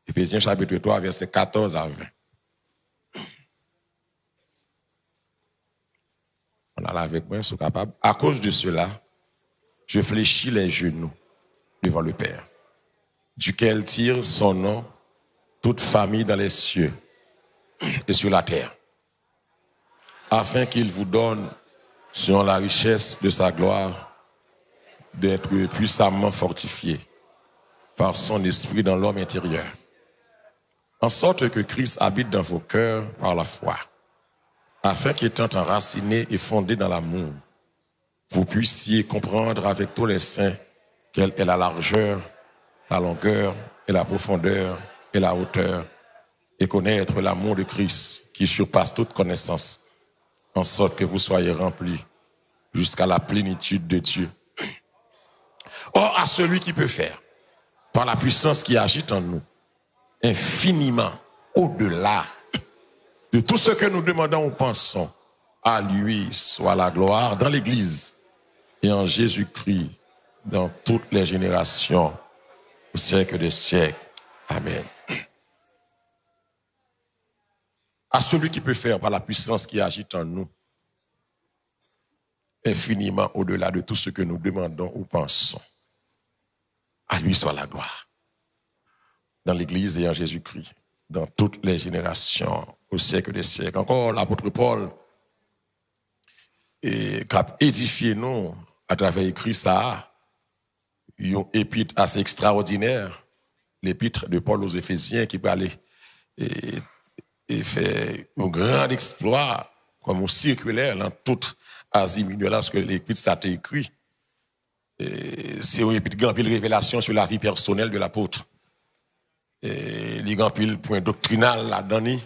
Éphésiens chapitre 3, verset 14 à 20. On a là avec moi, sont capables. À cause de cela, je fléchis les genoux devant le Père, duquel tire son nom toute famille dans les cieux et sur la terre, afin qu'il vous donne, selon la richesse de sa gloire, d'être puissamment fortifié par son esprit dans l'homme intérieur, en sorte que Christ habite dans vos cœurs par la foi, afin qu'étant enraciné et fondé dans l'amour, vous puissiez comprendre avec tous les saints quelle est la largeur, la longueur et la profondeur et la hauteur, et connaître l'amour de Christ qui surpasse toute connaissance, en sorte que vous soyez remplis jusqu'à la plénitude de Dieu. Or, à celui qui peut faire, par la puissance qui agit en nous, infiniment au-delà de tout ce que nous demandons ou pensons, à lui soit la gloire dans l'Église et en Jésus-Christ dans toutes les générations, au siècle des siècles. Amen. À celui qui peut faire par la puissance qui agit en nous, infiniment au-delà de tout ce que nous demandons ou pensons, à lui soit la gloire dans l'Église et en Jésus-Christ, dans toutes les générations, au siècle des siècles. Encore l'apôtre Paul, qui a édifié nous à travers écrit ça, une épître assez extraordinaire, l'épître de Paul aux Éphésiens, qui peut aller et fait un grand exploit, comme un circulaire dans toute Asie mineure, parce que l'épître ça a été écrit. C'est une épître qui a une révélation sur la vie personnelle de l'apôtre. Il y a un point doctrinal là-dedans.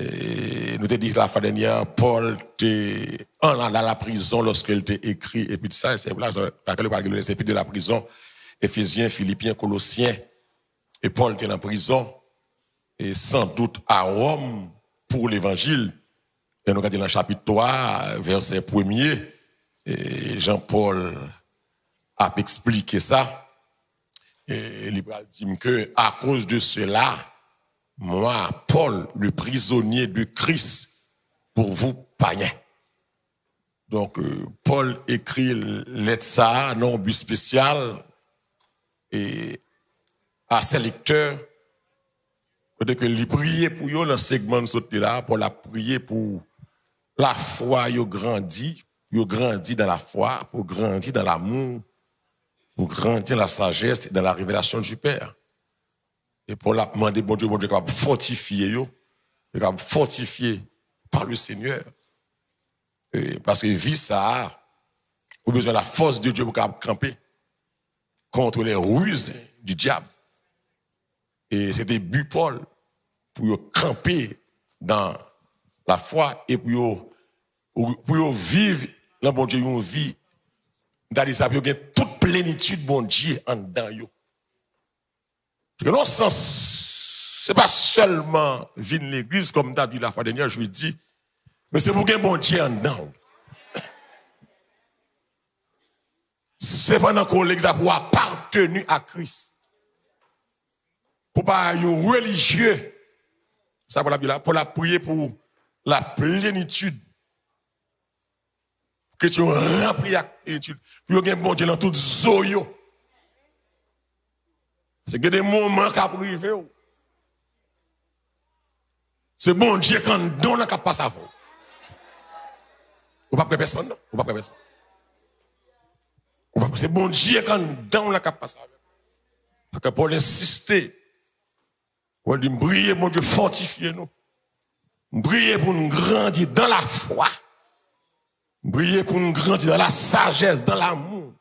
Nous t'ai dit la fois dernière, Paul était dans la prison lorsqu'il était écrit, et puis ça, c'est là, les épîtres de la prison, Éphésiens, Philippiens, Colossiens, et Paul était en prison, et sans doute à Rome pour l'évangile. Et nous regardons dans le chapitre 3, verset 1er, et Jean-Paul a expliqué ça. Et il dit que à cause de cela, moi, Paul, le prisonnier de Christ, pour vous païens. Donc, Paul écrit lettre ça, non but spécial, et à ses lecteurs, peut-être que il priait pour eux, le segment de ce là, pour la prier pour la foi, ils grandit dans la foi, pour grandir dans l'amour, pour grandir dans la sagesse et dans la révélation du Père. Et pour la demander, bon Dieu, capable fortifier, capable fortifier par le Seigneur. Et parce que vie, ça a besoin de la force de Dieu pour camper contre les ruses du diable. Et c'était but Paul pour camper dans la foi et pour vivre dans bon Dieu une vie. C'est-à-dire ça, pour gagner toute plénitude bon Dieu en dedans yo. Parce que non sens, c'est pas seulement venir l'église comme t'as dit la fois dernière, je lui dis, mais c'est pour gagner bon Dieu en dedans. C'est pendant qu'on l'église pour appartenir à Christ. Pour pas être religieux. Ça pour la Bible, pour la prier pour la plénitude. Que tu remplis la plénitude. Pour gagner bon Dieu dans toute zoyo. C'est que des moments qui arrivent. C'est bon Dieu quand on n'a pas ça. Ou pas personne, non? Ou pas personne. C'est bon Dieu quand on n'a pas ça. Parce que Paul insister, Paul dit, briller, mon Dieu, fortifiez nous. Briller pour nous grandir dans la foi. Briller pour nous grandir dans la sagesse, dans l'amour.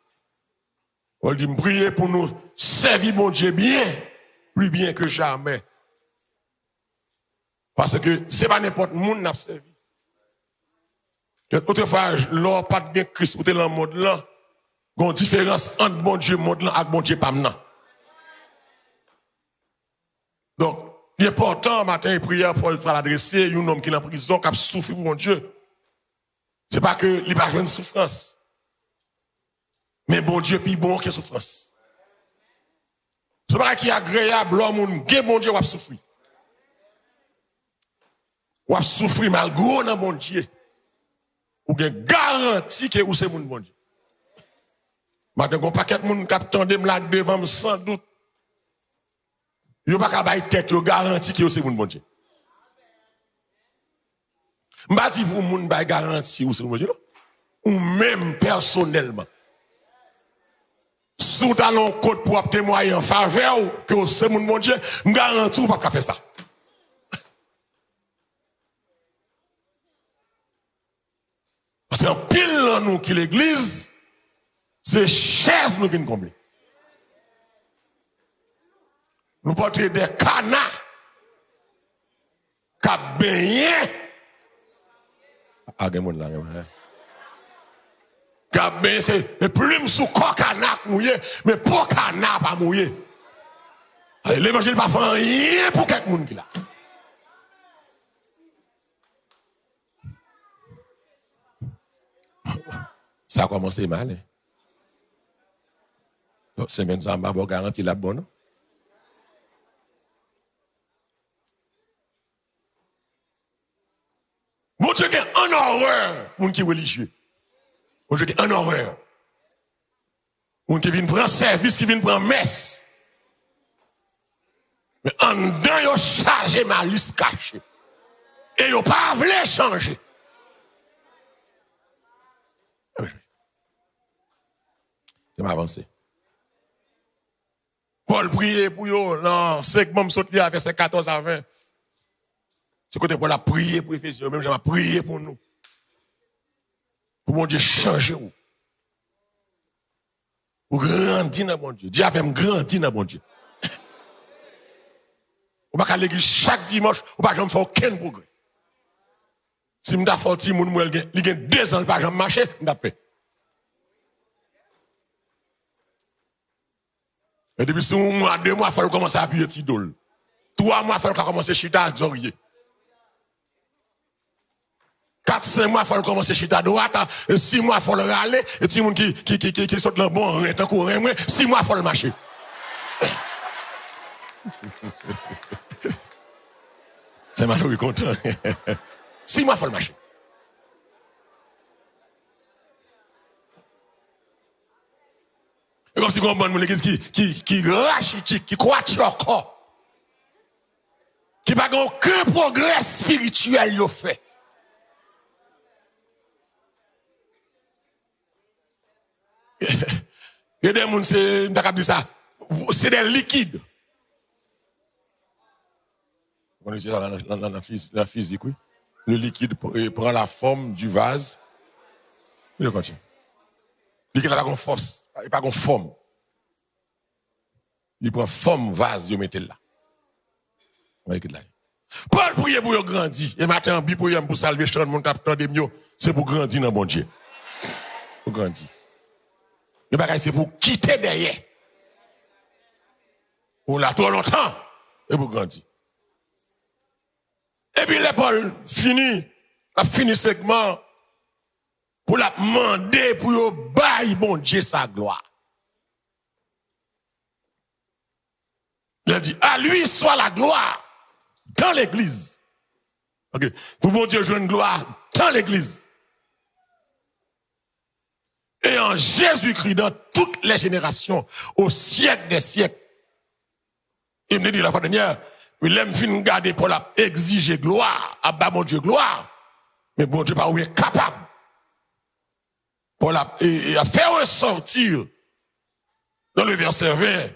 Paul dit, briller pour nous servir mon Dieu bien, plus bien que jamais. Parce que c'est pas n'importe qui qui n'a servi. Autrefois, l'or pas de Christ, ou dans le monde là, il y a une différence entre mon Dieu monde là et mon Dieu pas maintenant. Donc, l'important matin, prière Paul va l'adresser à un homme qui est en prison, qui a souffert pour mon Dieu. C'est pas que il n'a pas une souffrance. Mais bon Dieu, puis bon que souffrance. Ce n'est pas qui est agréable, l'homme, bon Dieu, va souffrir. Ou souffrir malgré dans bon Dieu. Ou bien garantie que vous c'est mon bon Dieu. Maintenant, un paquet de monde qui attendent me là devant sans doute. Yo pas ka bay tête, yo garantie que c'est mon bon Dieu. M'pa dit pour moun bay garantie ou c'est mon bon Dieu. Ou même personnellement. Sous talon côte pour témoigner en faveur que c'est mon bon Dieu, m'garantis ou pas faire ça. Parce qu'en pile dans nous qui l'église, c'est chaises nous qui combler. Nous portons des canards qui baigné. Ah, il y a là, qui baigné, c'est plume sous corps canard mouillé, mais pour canard pas mouillé. L'évangile va faire rien pour quelqu'un qui là. Ça a commencé mal. C'est même ça, m'a garanti la bonne. Mon Dieu, est en horreur, mon qui est religieux. Mon Dieu, est en horreur. Mon qui vient prendre service, qui vient prendre messe. Mais en dedans, il a chargé ma liste cachée. Et il n'a pas voulu changer. Je vais avancer. Paul priait pour eux, dans 5 membres sautés à verset 14 à 20. C'est côté Paul a prié pour Éphésiens, même j'ai prié pour nous. Pour mon Dieu changer. Pour grandir dans mon Dieu. Dieu a fait me grandir dans mon Dieu. On va à l'église chaque dimanche, on va jamais faire aucun progrès. Si je suis fort, il y a 2 ans, je ne vais jamais marcher, je vais paix. Et depuis 1 mois, 2 mois, il faut commencer à appuyer Tidol. 3 mois, il faut commencer à chita à Zorier. 4-5 mois, il faut commencer à chita à droite. 6 mois, il faut le râler. Et si moun qui saute dans le bon rang, tant qu'on rang, 6 mois, il faut le marcher. C'est malheureux content. 6 mois, il faut le marcher. Et comme si on a l'église qui rachitique, qui croit encore, qui n'a aucun progrès spirituel yo fait. Il y a des gens, c'est des liquides. On est dans la physique, oui. Le liquide prend la forme du vase. Il continue. Le liquide n'a pas de force, il n'a pas de forme. Il prend forme vase, il met là. Paul prier pour grandir. Et matin, pour saluer mon capitaine de mieux, c'est pour grandir dans mon Dieu. Pour grandir. Le bagage, c'est pour quitter derrière. Pour là trop longtemps, et pour grandir. Et puis, le Paul a fini le segment pour la demander pour bailler bon Dieu sa gloire. Il a dit, à lui soit la gloire dans l'église. Ok. Pour bon Dieu jouer une gloire dans l'église. Et en Jésus-Christ, dans toutes les générations, au siècle des siècles. Il me dit la fois dernière, il aime fin garder pour la exiger gloire, à bas mon Dieu gloire. Mais bon Dieu pas ou est capable. Pour la faire ressortir dans le verset 20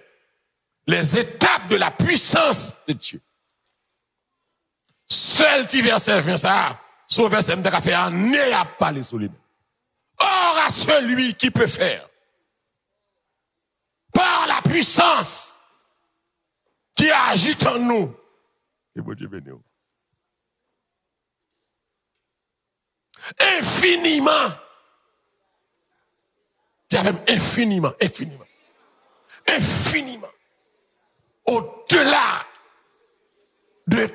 les étapes de la puissance de Dieu. Seul petit verset 20 ça, ce verset me fait année à parler sur lui. Or à celui qui peut faire par la puissance qui agit en nous. Et bon Dieu béni. Infiniment. Infiniment, infiniment. Infiniment. Au-delà de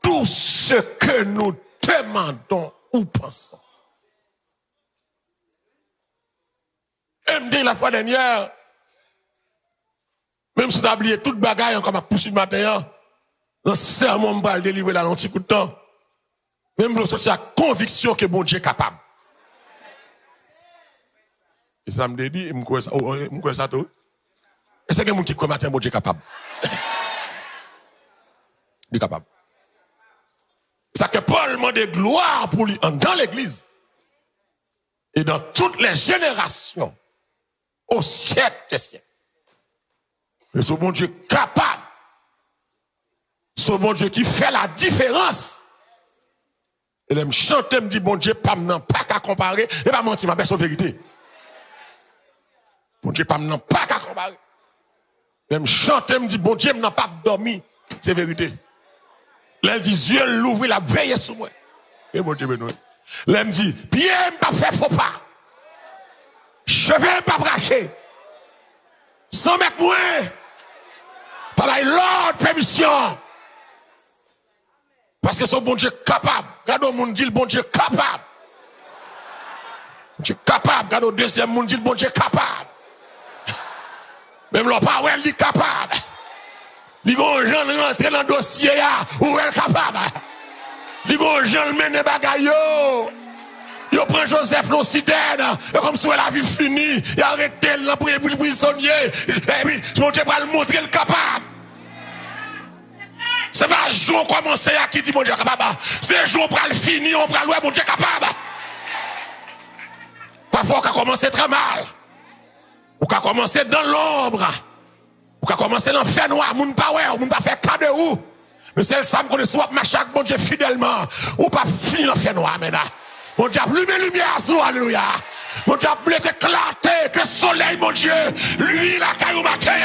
tout ce que nous demandons ou pensons. Et me dit la fois dernière, Même si tu as oublié toute bagaille, comme à poursuivre matin, dans ce sermon, on va le délivrer là, dans un petit coup de temps. Même si tu as conviction que bon Dieu est capable. Et ça me dit, je me crois ça tout. Et c'est quelqu'un qui croit matin, bon Dieu est capable. Il est capable. Ça que Paul demande gloire pour lui dans l'église. Et dans toutes les générations. Au siècle des siècles. Et ce bon Dieu capable. Ce bon Dieu qui fait la différence. Et là, me chanter, me dit, bon Dieu, pas qu'à comparer, et pas mentir, ma belle vérité. Bon Dieu, pas qu'à comparer. Et me chanter, me dit, bon Dieu, n'a pas dormi, c'est vérité. Là, il dit, Dieu l'ouvre, la veille sur moi. Et bon Dieu, là, il me dit, pied, pas faire faux pas. Cheveux, pas braquer. 100 mètres moins. Pas l'ordre, permission. Parce que son bon Dieu est capable. Regarde au monde dit le bon Dieu est capable. Dieu est capable. Regarde au deuxième monde dit le bon Dieu est capable. Même le pas il est capable. Les gens rentrent dans le dossier où elle est capable. Les gens mènent des bagailles. Ils prennent Joseph dans citerne. Comme si la vie finie. Ils arrêtent là pour le prisonnier. Et puis, mon Dieu va le montrer le capable. C'est pas jour commencer à qui dit mon Dieu capable. C'est jour pour le finir, on prend le mon Dieu capable. Parfois, on a commencé très mal. On a commencé dans l'ombre. On a commencé dans le fait noir. On ne pas faire cas de où. Mais c'est le sam qu'on est soit marcher avec mon Dieu fidèlement. Ou pas finir dans le fait noir maintenant. Mon Dieu a plumé lumière sur alléluia. Mon Dieu a blé éclaté que le soleil, mon Dieu, lui, la caillou matin.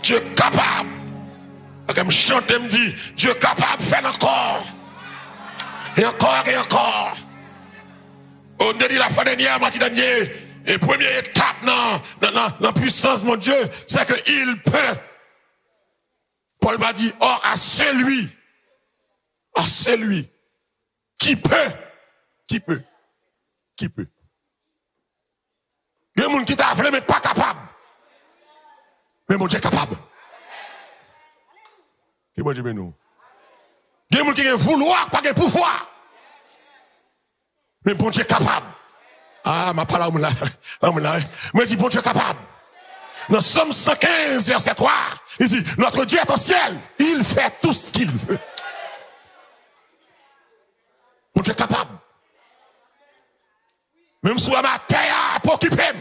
Dieu est capable. Quand me chante, me dit, Dieu est capable de faire encore. Et encore, et encore. On a dit la fois dernière, moitié dernière, et première étape dans la puissance, mon Dieu, c'est qu'il peut. Paul m'a dit, or à celui qui peut. Il y a des gens qui t'a voulu mais pas capable. Mais mon Dieu est capable. Qui bon Dieu nous? Il y a des gens qui veulent vouloir, pas de pouvoir. Mais bon Dieu est capable. Ah, ma parole là. Mais dit bon Dieu est capable. Dans Somme 115, verset 3, il dit, notre Dieu est au ciel. Il fait tout ce qu'il veut. Bon Dieu est capable. Même si ma terre pour occuper.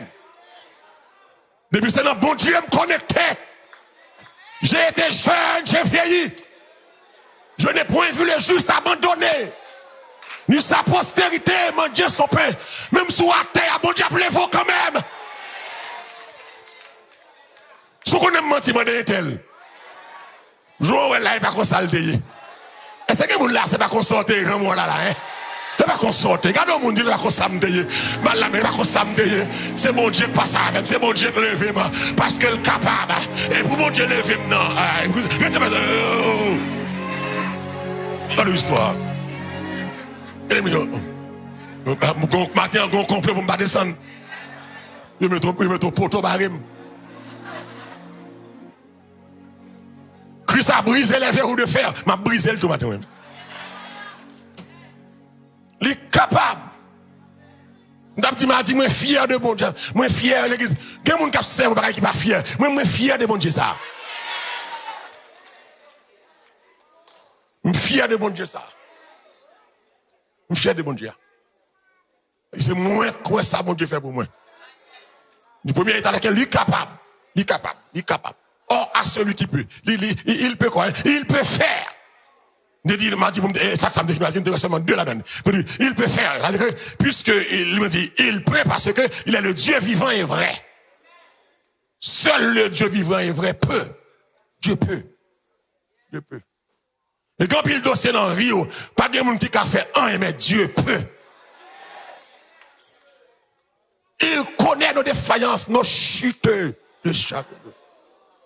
Depuis c'est notre bon Dieu me connecté. J'ai été jeune, j'ai vieilli. Je n'ai point vu le juste abandonné. Ni sa postérité, mon Dieu, son pain. Même sous la terre, mon Dieu, appelez-vous quand même. Ce qu'on aime mentir, mon Dieu, tel. Je vois là, il va qu'on s'alter. Est-ce que mon là, c'est pas qu'on sorte, grand moi là, hein? Il va qu'on sorte. Regardez mon Dieu, il va qu'on s'amder. Mal il va qu'on s'amder. C'est mon Dieu qui passe avec, c'est mon Dieu qui lève, parce qu'il est capable. Et pour mon Dieu lever, non. Dans l'histoire. Matin, on complet pour me descendre. Il met ton poteau barème. Christ a brisé les verrous de fer. M'a brisé le tout matin même. Il est capable. M'a dit, moi fier de bon Dieu. Moi fier de l'église. Il y a des gens qui servent qui pas fier. Moi fier de bon Dieu ça. Je suis fier de bon Dieu ça. Je suis fier de bon Dieu. C'est moi quoi ça bon Dieu fait pour moi. Du premier état lequel il est capable. Il est capable. Or à celui qui peut. Il peut quoi? Il peut faire. Il m'a dit, ça me dit, seulement deux là-dedans. Il peut faire. Puisqu'il me dit, il peut parce qu'il est le Dieu vivant et vrai. Seul le Dieu vivant et vrai peut. Dieu peut. Et quand il dossier dans le Rio, pas de monde qui a fait un, mais Dieu peut. Il connaît nos défaillances, nos chutes de chaque.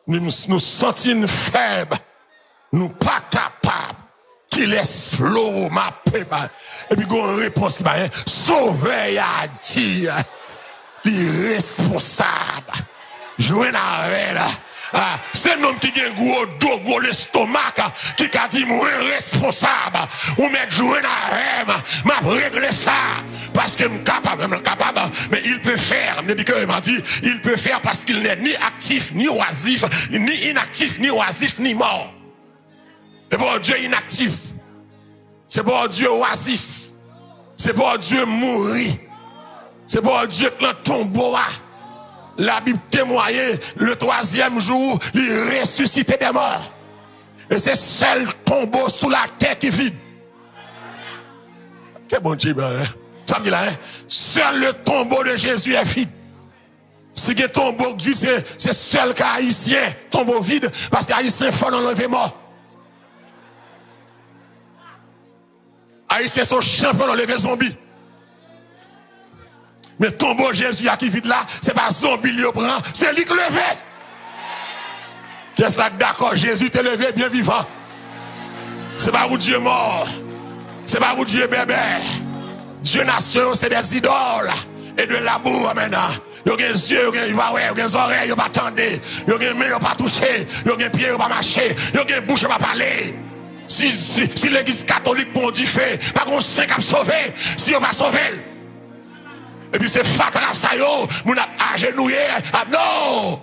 Nous sentons faibles, nous pas capables. Qui laisse flot, ma paix. Et puis, il y a une réponse qui va sauver à dire, l'irresponsable. Jouer avec là. C'est un homme qui a un gros dos, gros l'estomac, qui a dit, moi, responsable, ou mettre jouer dans m'a régler ça, parce que je suis capable, mais il peut faire, il m'a dit, il peut faire parce qu'il n'est ni actif, ni oisif, ni inactif, ni oisif, ni mort. C'est pour Dieu inactif, c'est pour Dieu oisif, c'est pour Dieu mourir, c'est pour Dieu que le tombeau a. La Bible témoigne le troisième jour, il ressuscité des morts. Et c'est seul tombeau sous la terre qui vide. Quel bon Dieu, ça me dit là, hein? Seul le tombeau de Jésus est vide. Si le tombeau de Dieu, c'est seul qu'Haïtien, tombeau vide, parce qu'Haïtien faut enlever mort. Haïtien sont champions d'enlever zombies. Mais tombeau Jésus qui vide là, c'est pas zombie qui prend, c'est lui qui levé. Qu'est-ce que d'accord, Jésus t'est levé bien vivant. C'est pas où Dieu mort. C'est pas où Dieu bébé. Dieu nation, c'est des idoles. Et de l'amour maintenant. Il y a des yeux, il y a des oreilles, il n'y a pas attendre. Il y a des mains, il n'y a pas toucher. Il y a des pieds, il n'y a pas marcher. Il y a des bouches, il n'y a pas parler. Si l'église catholique, bon Dieu fait, pas qu'on sait qu'à sauver. Si on va sauver. Et puis c'est fatra ça yo, moun a agenouillé, ah non!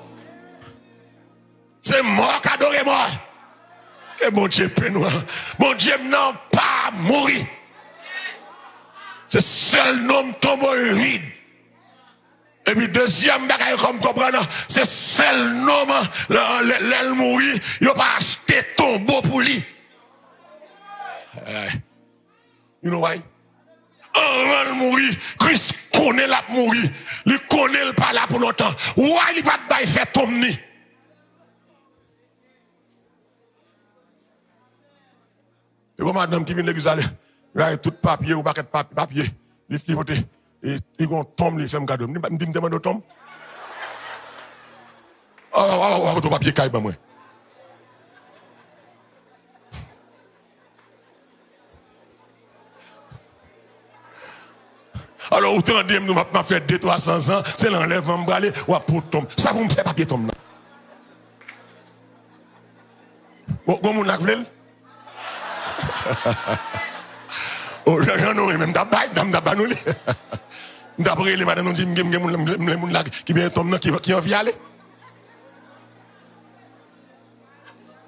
C'est mort qu'adoré moi. Et mon Dieu peine, mon Dieu non pas mourir. C'est seul nom tombeau vide. Et puis deuxième bagaille comme comprendre, c'est seul nom l'aile mourir, il n'a pas acheté tombeau pour lui. You know why? Avant de mourir, Christ connaît la mourir. Il connaît le pas là pour longtemps. Ouais, il va pas faire tomber. Et bon, madame qui vient de l'église, il a tout papier ou paquet de papier. Il flipote. Et il tombe, il fait un cadeau. Il me demande de tombe. Ton papier caille, moi. Alors, autant de nous m'a fait 200-300 ans, c'est l'enlèvement me braler ou pour tomber. Ça vous me fait papier tombe. Bon, mon n'a vle. Oh, j'en ai même d'abord, nous. D'après les madames, on dit, qui vient tomber, qui en vient aller.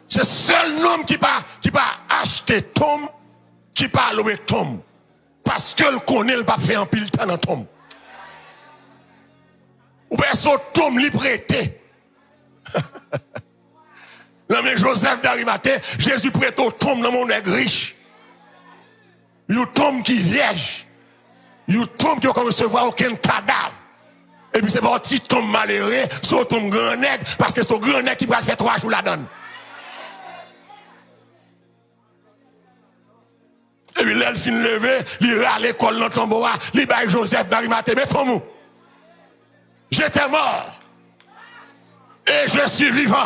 C'est seul homme qui va acheter tombe, qui va louer tombe. Parce que le connaît, il va faire un pile temps dans tombe. Ou bien son tombe lui prêté. Non mais Joseph d'Arimathée, Jésus prête au tombe dans mon nègre riche. Il tombe qui vierge. Il tombe qui ne recevoir aucun cadavre. Et puis c'est pas un petit tombe malheureux, son tombe grand nègre, parce que son grand nègre qui va faire 3 jours la donne. Et puis là, il finit levé, il va à l'école dans ton bois, il va Joseph d'Arimathée, mais ton mot. J'étais mort. Et je suis vivant.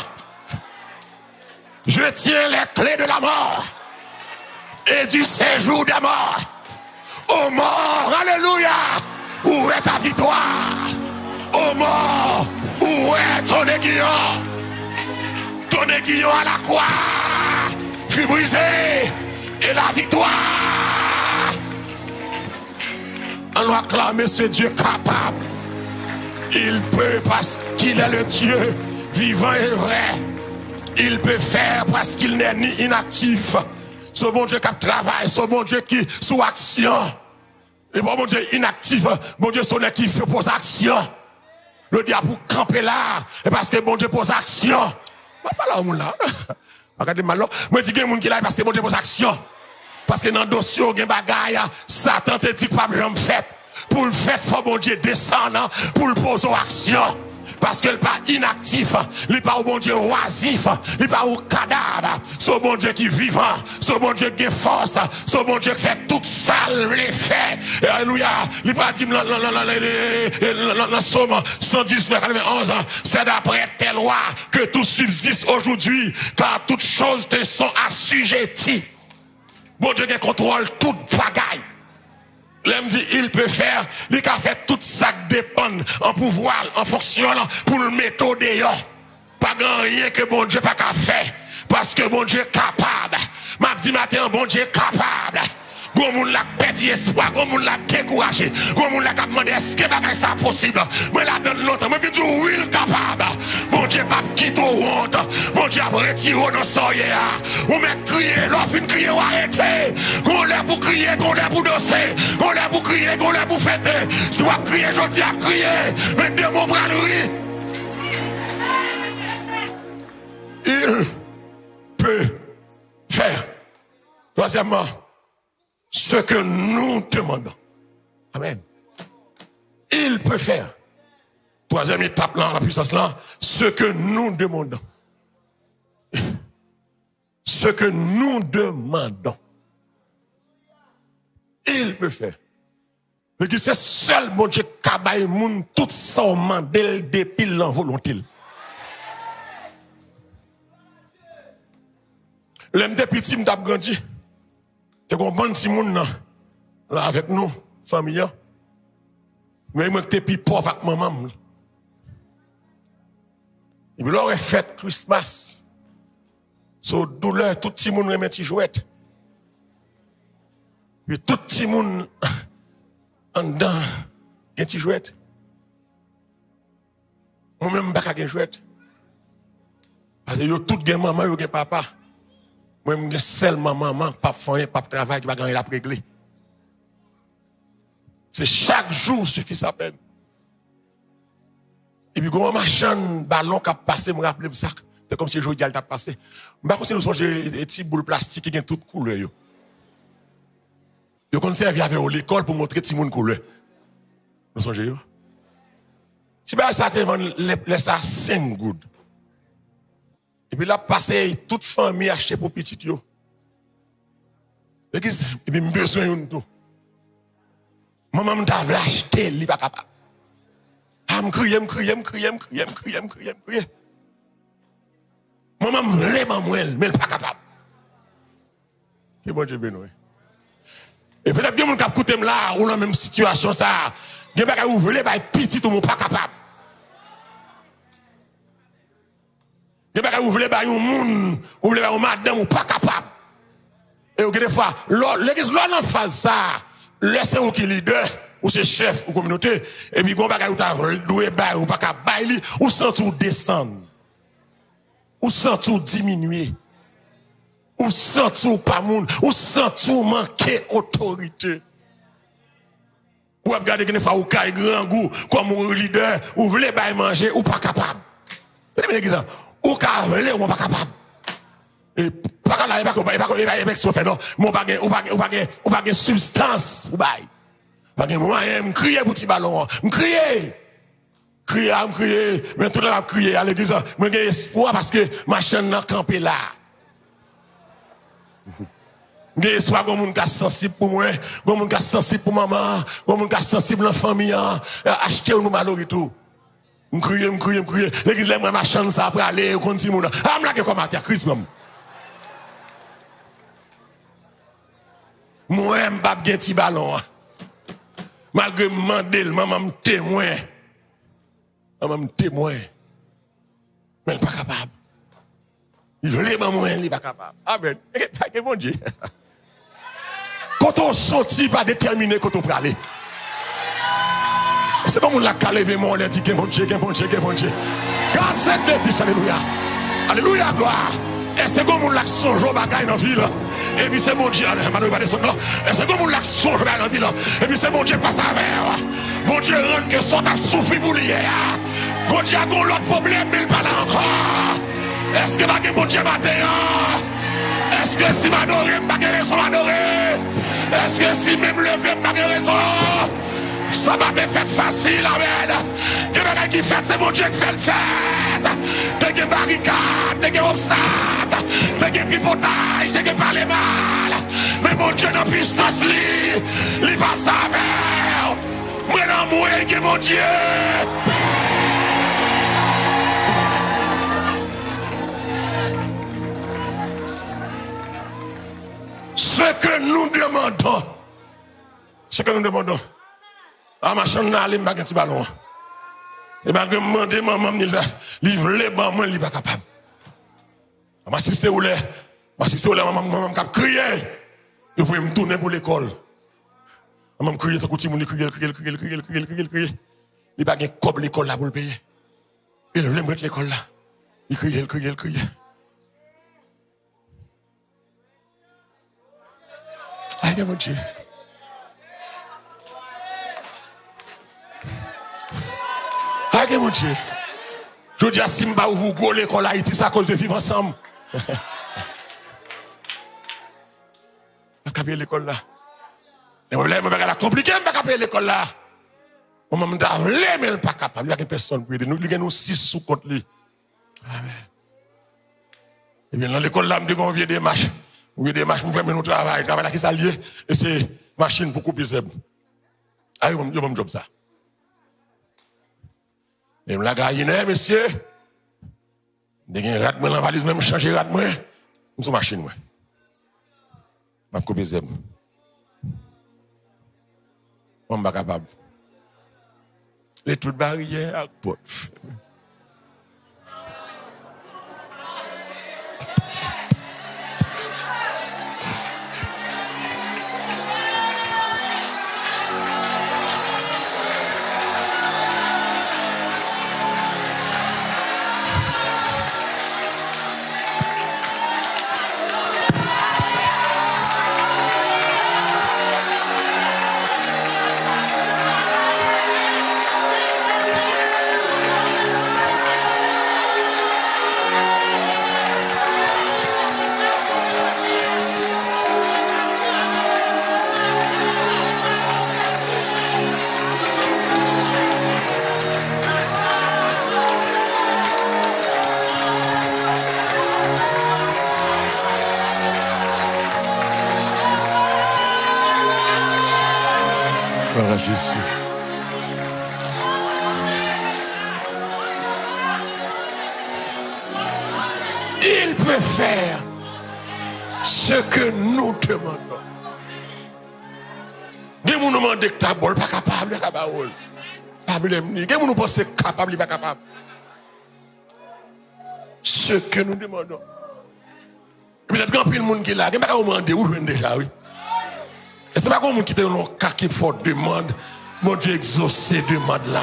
Je tiens les clés de la mort. Et du séjour des morts. Ô mort, alléluia. Où est ta victoire? Ô mort, où est ton aiguillon? Ton aiguillon à la croix fut brisé. Et la victoire, on doit acclamer ce Dieu capable. Il peut parce qu'il est le Dieu vivant et vrai. Il peut faire parce qu'il n'est ni inactif. Ce bon Dieu qui travaille, ce bon Dieu qui est sous action. Et bon Dieu inactif, bon Dieu son qui pose action. Le diable pour camper là, et parce que bon Dieu pose action. Pas là où là. Regardez mal là. Moi dis que moun qui là parce que bon Dieu pose action. Parce que dans le dossier, il y a des bagailles, Satan te dit que pas de fait. Pour le fait, il faut bon Dieu descendre pour le poser en action. Parce que le pas inactif, il n'est pas au bon Dieu oisif, il n'est pas au cadavre. C'est bon Dieu qui est vivant, c'est bon Dieu qui est force, c'est bon Dieu qui fait tout ça, les faits. Alléluia. Il n'est pas dit dans le Somme 119, 91, c'est d'après telle loi que tout subsiste aujourd'hui, car toutes choses te sont assujetties. Bon Dieu qui contrôle toute bagaille. L'homme dit, il peut faire, il a fait tout ça qui dépend en pouvoir, en fonction, pour le mettre au dehors. Pas grand rien que bon Dieu pas qu'à faire. Parce que bon Dieu est capable. M'a dit matin, bon Dieu est capable. Gon moun la perdre espoir, gon moun la découragé, gon moun la demandé est-ce que bagay ça possible. Mais la donne l'autre, moi dis oui il capable. Bon Dieu pas quitter honte. Bon Dieu a retiré dans soyer. Ou mettre crier, l'offre fin crier ou arrêter. Gon l'air pour crier, gon l'air pour danser, gon l'air pour crier, gon l'air pour fêter. Si vous crier, je dis à crier. Mais deux mots bralerie. Il peut faire. Troisièmement, ce que nous demandons. Amen. Il peut faire. Troisième étape là, la puissance là, ce que nous demandons. Ce que nous demandons. Il peut faire. Mais c'est seul bon Dieu qui a baillé moun tout ça au mandel depuis l'envolonté. L'homme de petit m't'a grandi. Tu comprends petit monde là avec nous, famille. Mais moi t'es plus pauvre avec maman. Et puis là on fait Christmas. So douleur tout petit monde remet petit jouet. Puis tout petit monde en dedans un petit jouet. Moi même pas qu'un jouet. Parce que yo tout gen maman, yo gen papa. Moi, je suis seul maman, pas de pas de travail qui va gagner la réglé. C'est chaque jour suffit sa peine. Et puis, quand on machin, ballon qui a passé, je me rappelle ça. C'est comme si le jour il a passé. Je ne sais pas si nous sommes des petits boules plastiques qui ont toutes couleurs. Je conserve avec l'école pour montrer tout le monde couleur. Nous sommes si ça te vend, laisse ça 5 gouttes. Et puis là, passé, toute famille acheté pour petit yo. Et puis, besoin de tout. Maman m'a acheté, il n'est pas capable. Ah, me crier. Maman me lève en moi, mais il n'est pas capable. Que bon Dieu bénisse. Et peut-être que les gens qui écoutent là, ou dans la même situation, ça, il y a des gens qui veulent petit, tout le monde pas capable. Vous voulez un monde, vous voulez un madame, ou pas capable. Et vous des fois, l'église, là, en phase ça, laissez vous qui leader, ou c'est chef, ou communauté, et puis, vous avez doué, ou pas capable, ou sans tout descendre, ou sans tout diminuer, ou sans tout pas monde, ou sans tout manquer autorité. Vous regardez que des fois, vous avez grand goût, comme un leader, vous voulez manger, ou pas capable. Vous voyez l'église, ou ka vle ou pas capable et pas là pas fait non mon pas pas substance ou bail pas moyen crier pour petit ballon crier mais tout là crier à l'église moi j'ai espoir parce que ma chaîne n'a campé là j'ai espoir que mon gars sensible pour moi que mon gars sensible pour maman que mon gars sensible en famille acheter nous malheureux tout me crier. L'église là moi ma chance ça après aller continue. Ah me la comme à Christ même. Moi m'pa bien petit ballon. Malgré mandel maman me témoin. Maman me témoin. Mais elle pas capable. Il veut maman elle pas capable. Amen. Que bon Dieu. Quand on sortit va déterminer quand on peut aller. C'est comme on l'a levé mon on dit que bon Dieu. God said this, alléluia. Alléluia, gloire. Et c'est comme on l'a songe bagaille dans la ville. Et puis c'est bon Dieu, et c'est comme on l'a songe bagaille dans la ville. Et puis c'est bon Dieu passe à vers. Bon Dieu rend que son a souffert pour lui. Bon Dieu a gon l'autre problème, mais il pas là encore. Est-ce que va que bon Dieu matin? Est-ce que si m'adorer, m'a raison m'adorer? Est-ce que si même lever, m'a raison? Ça va te faire facile, amen. Que qui fait, c'est mon Dieu qui fait le fait. T'es que barricade, t'es que obstacle, t'es que pipotage, t'es que parler mal. Mais mon Dieu n'a puissance, il passe à vers. Moi, non, moi, que mon Dieu. Ce que nous demandons, Ce que nous demandons. Ah, ma chambre n'a pas de petit ballon. Et malgré demander, maman, livre les maman, il n'est pas capable. Ma sister ou les, maman, qui crié. Il faut me tourner pour l'école. Maman crié, tout le monde crié. Il n'y a pas de cob l'école là pour le payer. Il veut mettre l'école là. Il crié. Aïe, mon Dieu. Aïe, mon Dieu. Je dis à Simba, vous go l'école Haïti, c'est à cause de vivre ensemble. Parce que l'école là. Et on l'a compliqué, mais pas l'école là. On m'a dit, mais il n'est pas capable. Il n'y a personne pour aider. Nous avons 6 sous contre lui. Amen. Et bien, dans l'école là, je dis, des marches. On vient des marches, on fait nous travail. Travail là qui s'allie. Et c'est machine pour couper zèbre. Ah, on me job ça. Et la gagne, monsieur. Des gens rat moi dans valise même changer rat moi. Nous sommes machine moi. M'a couper zèbre. On pas capable. Les toutes barrières à porte. Gloire à Jésus. Il peut faire ce que nous demandons. Des gens nous demandent que ta bol pas capable, pas problème. Des gens nous pensent capable, pas capable. Ce que nous demandons. Peut-être qu'il y a un monde qui est là, il n'y a pas de demander où je viens déjà, oui. Et ce n'est pas comme un qui te donne un qui faut demande, mon Dieu exaucé demande là.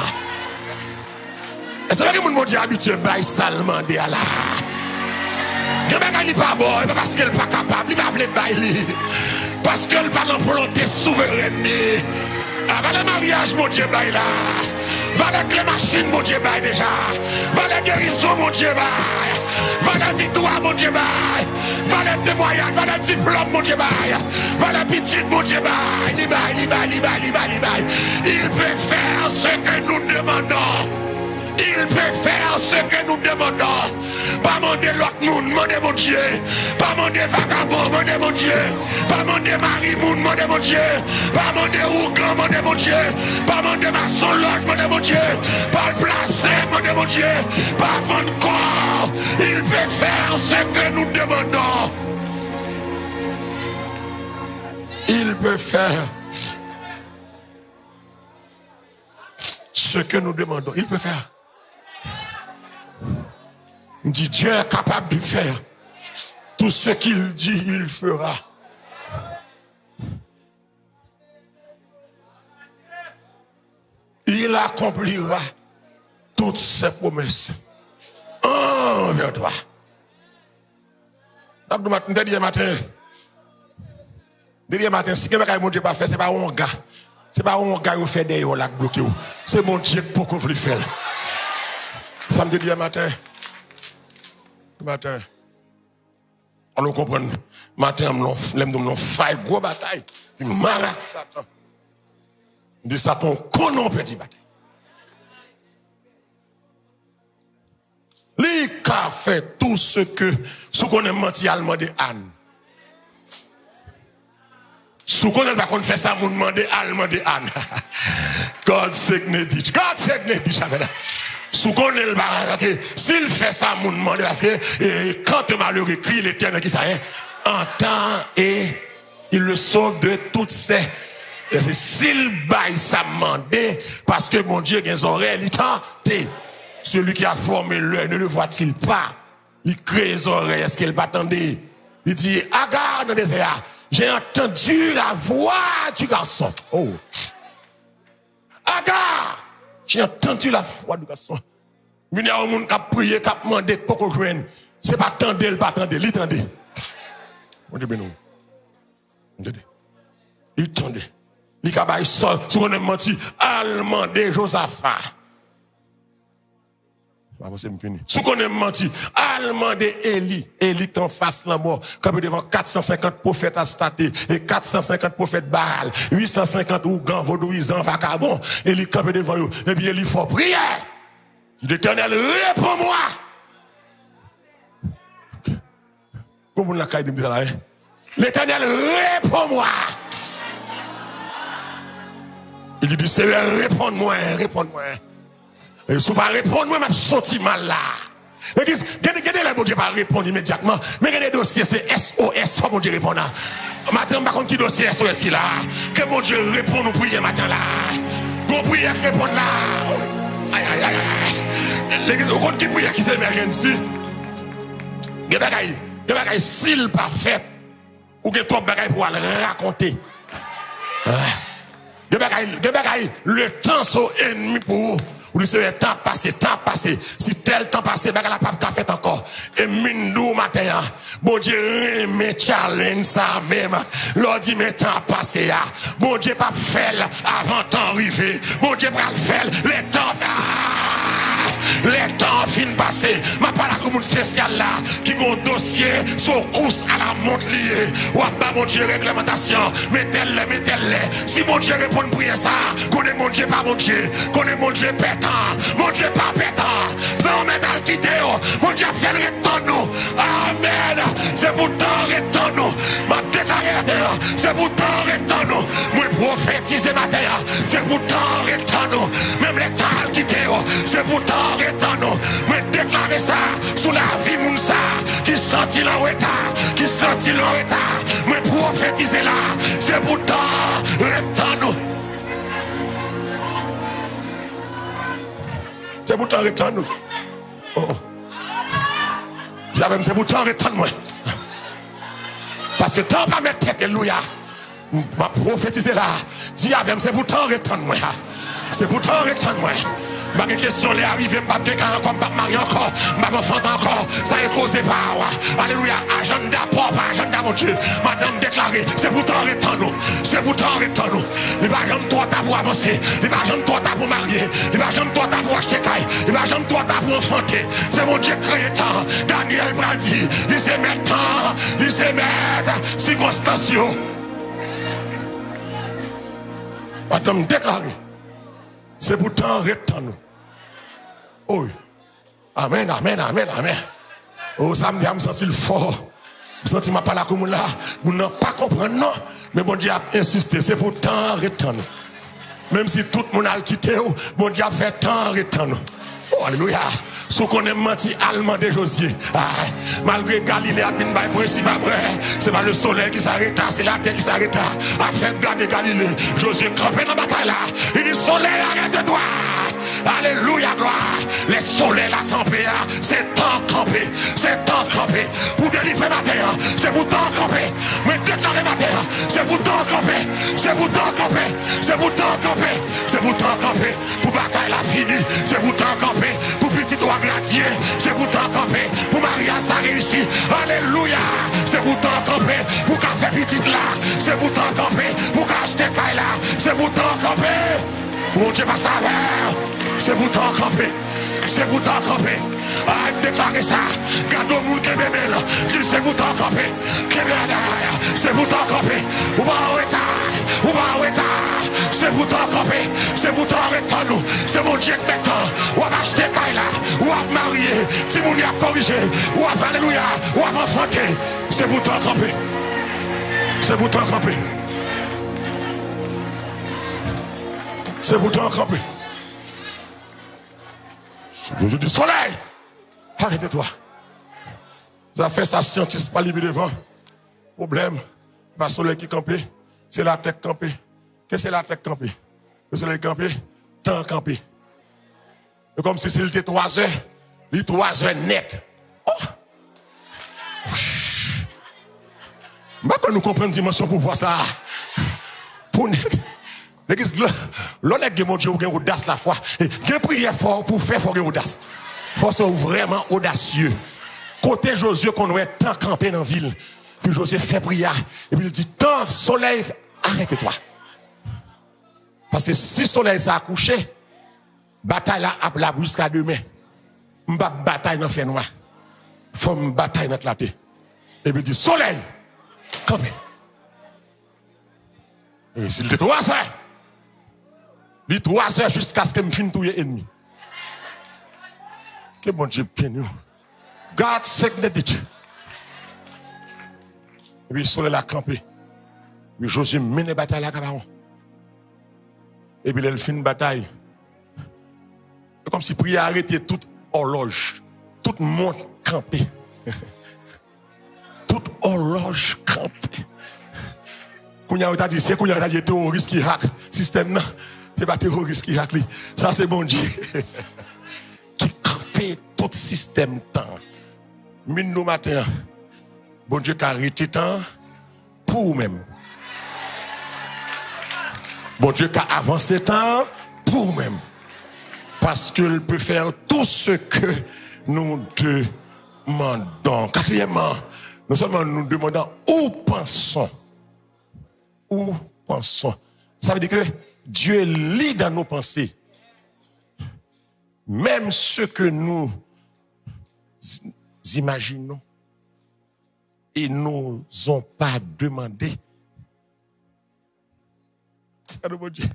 Et ce n'est pas comme mon Dieu habitué à ça demander là. Il n'est pas bon, parce qu'il n'est pas capable, il va vouloir bailler. Parce qu'il n'est pas dans la volonté souveraine. Avant le mariage, mon Dieu baille là. Va les machines, mon Dieu baille déjà. Va les guérisons, mon Dieu baille. Va la victoire, mon Dieu baille. Va les témoignages, va les diplômes, mon Dieu baille. Va la petite, mon Dieu baille. Il peut faire ce que nous demandons. Il peut faire ce que nous demandons. Pas demander l'autre monde, demander mon Dieu. Pas demander vagabond, demander mon Dieu. Pas demander Marie-Moun, demander mon Dieu. Pas demander Rougan, demander mon Dieu. Pas demander Maçon Lodge, demander mon Dieu. Pas le placer, demander mon Dieu. Pas vendre corps. Il peut faire ce que nous demandons. Il peut faire ce que nous demandons. Il peut faire. Dit Dieu est capable de faire tout ce qu'il dit, il fera. Il accomplira toutes ses promesses envers toi. Dernier matin, si quelqu'un ne pas fait, ce n'est pas un gars. Ce n'est pas un gars qui fait des gens qui bloqué. C'est mon Dieu pour qu'on le fasse. Samedi matin. On le comprend. Matin, on fait une grosse bataille. Puis malade Satan. De Satan, qu'on a petit bataille. Lui qui a fait tout ce que, ce qu'on a menti allemand de Anne. Ce qu'on a pas fait ça, on demande allemand de Anne. God save it. God save it. Sous qu'on est le barrage, s'il fait ça, mon demande, parce que quand malheureux crie l'Éternel qui ça entend et il le sauve de toutes ses Et s'il baille ça mandé, parce que mon Dieu, il a des oreilles, il tente. Celui qui a formé l'œil, ne le voit-il pas? Il crée les oreilles, est-ce qu'il va attendre? Il dit, Agar dans le désert, j'ai entendu la voix du garçon. Oh. Agar, j'ai entendu la voix du garçon. Il y a un monde qui a prié, qui a demandé pour qu'on joigne. C'est pas attendre, il pas attendre, il attend. On dit, ben non. Il attendait. Il a baillé sol, si on a menti, allemand de Josaphat. Si on a menti, allemand de Élie. Élie est en face de la mort. Comme devant 450 prophètes à stater et 450 prophètes Baal, 850 ougans, vaudouisants, vagabonds. Élie campé devant eux. Et puis Élie faut prier. L'Éternel réponds-moi. Comment la caille de là? L'Éternel réponds-moi. Il dit, Seigneur, réponds-moi, réponds-moi. Et si vous ne répondez pas, je suis sorti mal là. Regardez, là, mon Dieu va répondre immédiatement. Mais regardez, dossier, c'est SOS, faut mon Dieu répondre. Maintenant, par contre, qui dossier SOS là? Que mon Dieu réponde nous prier matin là. Qu'on prière répondre là. Aïe, aïe, aïe, aïe. L'église, vous comptez qui prière qui c'est emergency? Il y a des bagailles s'il pas fait. Ou que toi, bagailles pour raconter. Il y a des bagailles, le temps sont ennemis pour vous. Vous dites, le temps passé. Si tel temps passé, bagarre la pape qu'a fait encore. Et mindou matin, bon Dieu, mais challenge ça même. L'on dit, mais temps passé, bon Dieu, pas fait avant temps arrivé. Bon Dieu, pas le faire, les temps les temps fin passé, ma pas la commune spéciale là, qui a un dossier sur course à la montre liée. Ou à bas mon Dieu réglementation, mettez-les. Si mon Dieu répond à prier ça, connaît mon Dieu pas mon Dieu, connaît mon Dieu pétant, mon Dieu pas pétant. Non, mais dans le quitter, mon Dieu fait le retour nous. Amen. C'est pour temps retour nous. M'a déclaré la terre, c'est pour temps retour nous. Moi prophétiser ma terre, c'est pour temps retour nous. Même les temps quitter, c'est pour temps retour nous. Mais déclarer ça sous la vie mounsa qui sentit en retard, qui sentit en retard. Mais prophétiser là, c'est pour temps retour nous. C'est pour temps retour nous. Oh. C'est pour temps retour moi. Parce que tant pas mettre tête, alléluia. Ma prophétiser là. Dis avec c'est pour temps retour moi. C'est pour temps retour moi. Ma question est arrivée, ma déclaré encore, ma marié encore, ma enfant encore, ça est causé par. Alléluia, agenda propre, agenda mon Dieu. Madame déclaré, c'est pour temps retour nous. C'est pour temps retour nous. Il va jamais toi pour avancer. Il va jamais toi pour marier. Il va jamais toi pour acheter caille. Il va jamais toi pour enfanter. C'est mon Dieu créé temps. Daniel Brady, il s'est mettre temps, il s'est mettre circonstances. Madame déclaré. C'est pour temps retour nous. Oh, amen, amen, amen, amen. Oh, ça me senti le fort. Je me sens ma parole comme là. Vous n'avez pas comprendre, non. Mais mon Dieu a insisté. C'est pour temps retour nous. Même si tout le monde a quitté, mon Dieu a fait temps retour nous. Oh, alléluia. Ce qu'on a menti allemand de Josué. Malgré Galilée a bien bail principe après. C'est pas le soleil qui s'arrête, c'est la terre qui s'arrête. A fait garder Galilée. Josué campé dans la bataille là. Il dit soleil, arrête-toi. Alléluia, gloire. Les soleils la campé, c'est temps campé. C'est temps campé. Pour délivrer ma terre, c'est pour temps campé. Mais déclarer ma terre, c'est pour temps campé. C'est pour temps campé. C'est pour temps campé. C'est pour temps campé. Pour bataille la fini, c'est pour temps campé. Pour petit toi gratier, c'est pour temps campé. Pour Maria ça réussit. Alléluia. C'est pour temps campé. Pour café petit là, c'est pour temps campé. Pour acheter caille là, c'est pour temps campé. Mon Dieu va savoir. C'est pour temps campé. C'est pour temps campé. Ah, déclarez ça. Gardez au monde qui est bébé là. Dis c'est pour temps campé. C'est pour temps campé. On va en retard. On va en retard. C'est pour temps campé. C'est pour temps retard nous. C'est mon Dieu qui m'étend. On va acheter caille là. On va marier. Si mon Dieu a corrigé. On va alléluia. On va enfanter. C'est pour temps campé. C'est pour temps campé. C'est pour temps campé. Je vous dis soleil. Arrêtez-toi. Vous avez fait ça scientiste pas libre devant. Problème. Pas soleil qui campé. C'est la tête campée. Qu'est-ce que c'est la tête campée? Le soleil campé, temps campé. C'est comme si c'était 3 heures, les 3 heures net. Oh! Quand nous comprenons la dimension pour voir ça. Pour l'église, l'on est mon Dieu, vous audace la foi. Vous prière fort pour faire fort audace. Faut être vraiment audacieux. Côté Josué, qu'on est tant campé dans la ville. Puis Josué fait prière. Et puis il dit, tant soleil, arrête-toi. Parce que si le soleil s'est couché, bataille là, à la jusqu'à demain. M'ba bataille dans le fait noir. Faut me bataille dans la terre. Et puis il dit, soleil, campé. Et s'il dit 3 heures, il dit 3 heures jusqu'à ce que je finisse tout ennemi. Que bon Dieu bien nous. God save the ditch. Et puis le soleil a campé. Puis Josué mène la bataille à Gabaon. Et puis il fait une bataille. C'est comme si prière arrêtait toute horloge, toute montre campée. Toute horloge campée. Quand il y a dit, c'est quand il y a dit terroriste qui hack système non, c'est pas terroriste qui hack lui. Ça c'est bon Dieu. Qui campait tout système temps. Nous matin. Bon Dieu qui a arrêté temps pour vous-même. Bon Dieu qui a avancé temps pour vous-même. Parce qu'il peut faire tout ce que nous demandons. Quatrièmement, non seulement nous demandons où pensons. Où pensons. Ça veut dire que Dieu lit dans nos pensées. Même ce que nous imaginons et nous n'ont pas demandé. C'est le bon Dieu.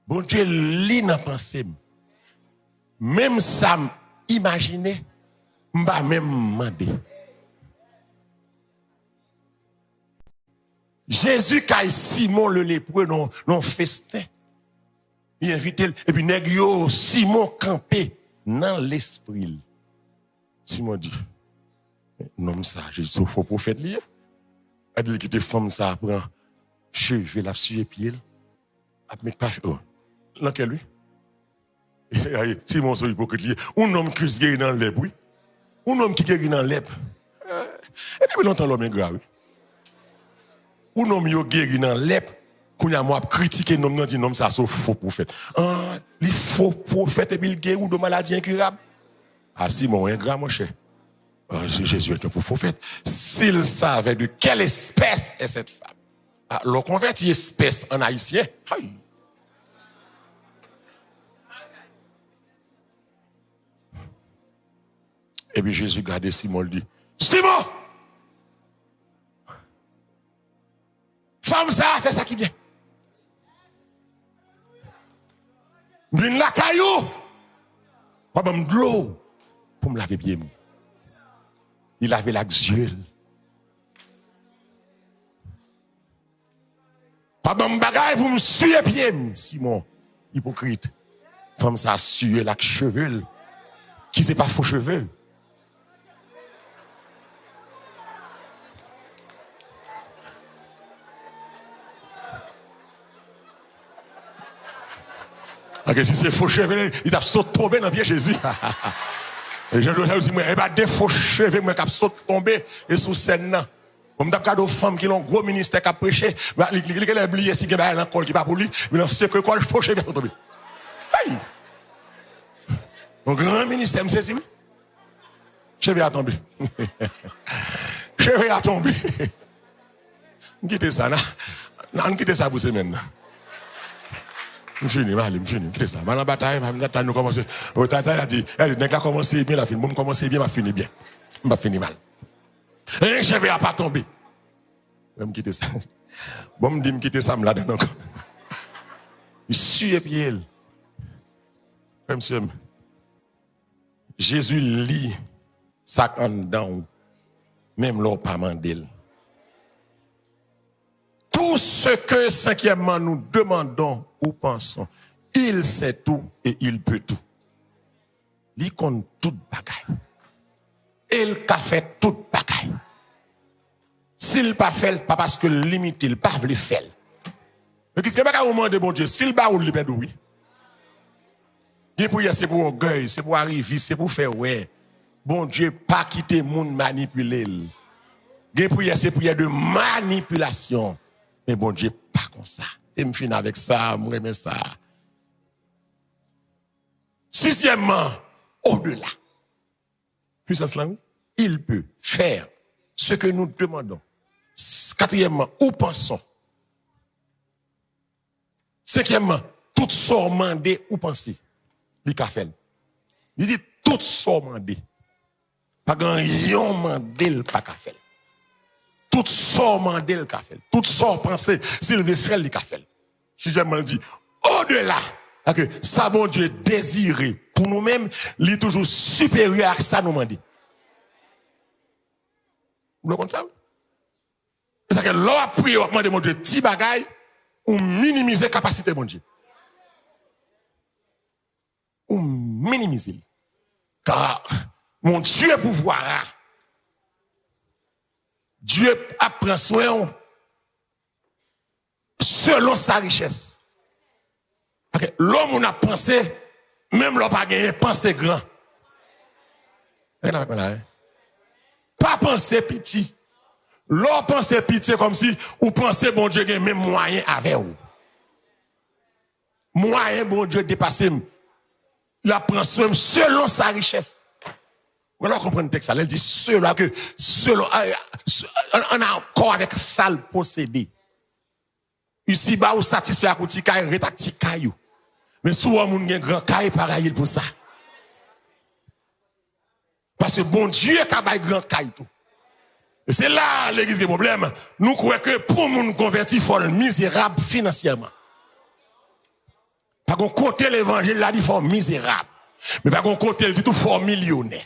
Bon Dieu lit dans nos pensées. Même ça imaginer, m'a même demandé. Jésus qui Simon le lépreux non festin. Il invite et puis nèg yo Simon campé dans l'esprit. Simon dit non ça Jésus faux prophète lié. Elle dit que femme ça prend cheveux la suer pied. A mettre pas dans quel lui? Simon c'est hypocrite lié. Un homme qui guéri dans l'èbre oui. Un homme qui guéri dans l'èbre. Et depuis longtemps l'homme est grave. Un homme qui guéri dans l'èbre. Quand il a moi critiqué nom nan dit nom ça c'est faux prophète. Ah, les faux prophètes et puis il guéri ou de maladie incurable. Ah Simon un grand mon cher. Jésus est un prophète. S'il savait de quelle espèce est cette femme. Ah, le converti espèce en haïtien. Aïe. Et puis Jésus regardait Simon lui dit Simon! Femme ça fait ça qui vient. M'vin la caillou. Pas de l'eau pour me laver bien. Il avait l'axieux. Pas de bagaille pour me suer pied. Simon, hypocrite. Femme ça suer la cheveux. Qui c'est pas faux cheveux. Ok, si c'est faux cheveux, il t'a sauté tomber dans le pied Jésus. Et je dois dire, il y a des faux cheveux qui ont sauté tomber et sous scène. On m'a dit aux femmes qui ont un gros ministère qui a prêché, il a oublié si il y a un col qui n'est pas pour lui, mais c'est que quoi, le faux cheveux sont tombés. Aïe! Un grand ministère, me saisit, oui? Cheveux a tombé. Cheveux a tombé. Quittez ça, on quitte ça pour semaine. Je finis, quittez ça. Dans la bataille, nous commençons. Tata a dit, elle a commencé bien, la fin. Moi, commencer bien, m'a fini bien. M'a fini mal. Et je vais pas tomber. Je vais me quitter ça. Bon, me dit, me quitter ça, me là-dedans encore. Il suit et pied. Monsieur, Jésus lit ça en dedans, même l'on pas mandé. Tout ce que cinquièmement nous demandons ou pensons, il sait tout et il peut tout. Il compte toute bagaille. Il a fait toute bagaille. S'il pas fait, pas parce que limite, il pas veut faire. Mais qu'est-ce que vous demandez, bon Dieu? S'il bat ou le perd, oui. Qui pour c'est pour orgueil, c'est pour arriver, c'est pour faire ouais. Bon Dieu, pas quitter le monde manipuler. Qui pour c'est pour de manipulation. Mais bon Dieu, pas comme ça. Et me finir avec ça, me remet ça. Sixièmement, au-delà. Puissance là, il peut faire ce que nous demandons. Quatrièmement, où pensons. Cinquièmement, tout sort mandé ou penser. Il a fait. Il dit tout sort mandé. Pas grand mandé le pas fait. Tout sort mandé le fait. Tout sort penser. S'il veut faire, il a fait. Si j'aime dit, au-delà, que ça, bon Dieu, désiré pour nous-mêmes, il est toujours supérieur à ça nous demander. Vous le comprenez ça? C'est-à-dire que l'on a prié, on a demandé, mon Dieu, petit bagaille, ou minimiser la capacité, mon Dieu. Ou minimiser. Car, mon Dieu pouvoir, Dieu apprend soin selon sa richesse. L'homme, on a pensé, même l'homme pas gagné, penser grand. Pas penser petit. L'homme pense petit comme si ou pensez bon Dieu gagne même moyen avec vous. Moyen bon Dieu dépasser. La prend selon sa richesse. Vous allez comprendre le texte. Elle dit selon que selon on a encore avec ça le posséder. Ici bas ou satisfait à petit caille rétacti caillou. Mais souvent moun gen grand caille pareil pour ça. Parce que bon Dieu a bail grand caille tout. Et c'est là l'église qui a problème. Nous croyons que pour nous convertir, il faut être misérable financièrement. Pas qu'on compte l'évangile, là, il faut misérable. Mais pas qu'on compte le tout fort millionnaire.